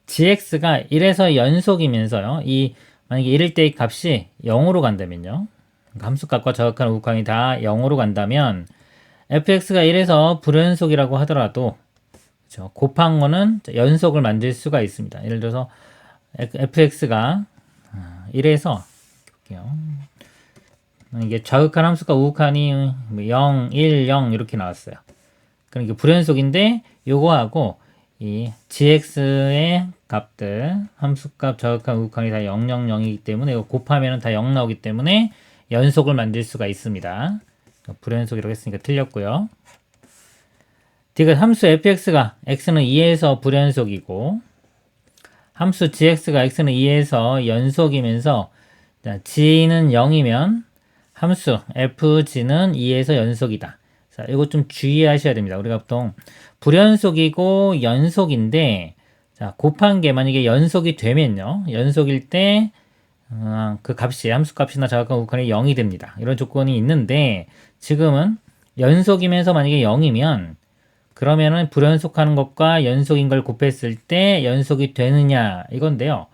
gx가 1에서 연속이면서요. 이 만약에 1일 때 이 값이 0으로 간다면요. 함수값과 저격한 우극한이 다 0으로 간다면 fx가 1에서 불연속이라고 하더라도 그렇죠? 곱한 거는 연속을 만들 수가 있습니다. 예를 들어서 fx가 1에서 볼게요. 이게 좌극한 함수가 우극한이 0, 1, 0 이렇게 나왔어요. 그럼 이게 불연속인데 요거하고 이 gx의 값들 함수값 좌극한 우극한이 다 0, 0, 0이기 때문에 이거 곱하면 다 0 나오기 때문에 연속을 만들 수가 있습니다. 불연속이라고 했으니까 틀렸고요. 디귿 함수 fx가 x는 2에서 불연속이고 함수 gx가 x는 2에서 연속이면서 g는 0이면 함수 fg는 2에서 연속이다. 자, 이거 좀 주의하셔야 됩니다. 우리가 보통 불연속이고 연속인데 자, 곱한 게 만약에 연속이 되면요. 연속일 때 그 값이 함수값이나 좌극한 우극한이 0이 됩니다. 이런 조건이 있는데 지금은 연속이면서 만약에 0이면 그러면은 불연속하는 것과 연속인 걸 곱했을 때 연속이 되느냐 이건데요.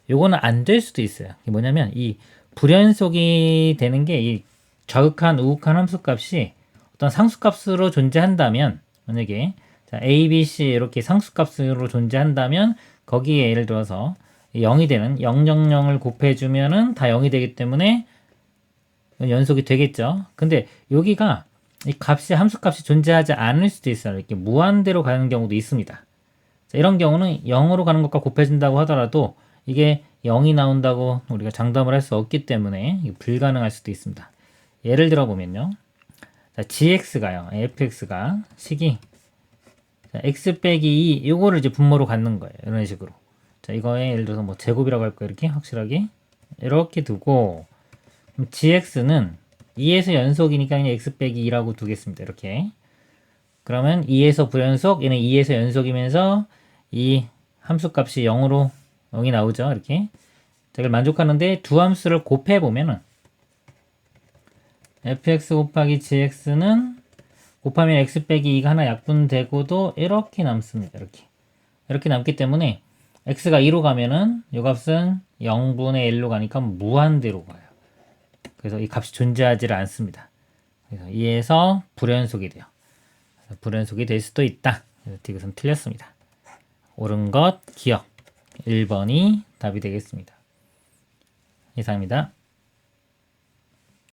요거는 안 될 수도 있어요. 이게 뭐냐면 이 불연속이 되는 게 이 좌극한 우극한 함수값이 어떤 상수값으로 존재한다면 만약에 자, a, b, c 이렇게 상수값으로 존재한다면 거기에 예를 들어서 0이 되는 0, 0, 0을 곱해주면은 다 0이 되기 때문에 연속이 되겠죠. 근데 여기가 이 값이 함수값이 존재하지 않을 수도 있어요. 이렇게 무한대로 가는 경우도 있습니다. 자, 이런 경우는 0으로 가는 것과 곱해준다고 하더라도 이게 0이 나온다고 우리가 장담을 할 수 없기 때문에 불가능할 수도 있습니다. 예를 들어 보면요. 자, gx가요. fx가 식이 자, x 빼기 2 요거를 이제 분모로 갖는 거예요. 이런 식으로. 자, 이거에 예를 들어서 뭐 제곱이라고 할 거예요. 이렇게 확실하게 이렇게 두고 그럼 gx는 2에서 연속이니까 그냥 x 빼기 2라고 두겠습니다. 이렇게. 그러면 2에서 불연속, 얘는 2에서 연속이면서 이 함수값이 0이 나오죠. 이렇게. 자, 이걸 만족하는데 두 함수를 곱해보면은 fx 곱하기 gx는 곱하면 x 빼기 2가 하나 약분되고도 이렇게 남습니다. 이렇게 남기 때문에 x가 2로 가면은 이 값은 0분의 1로 가니까 무한대로 가요. 그래서 이 값이 존재하지를 않습니다. 그래서 2에서 불연속이 돼요. 불연속이 될 수도 있다. 그래서 이것은 틀렸습니다. 옳은 것 기억. 1번이 답이 되겠습니다. 이상입니다.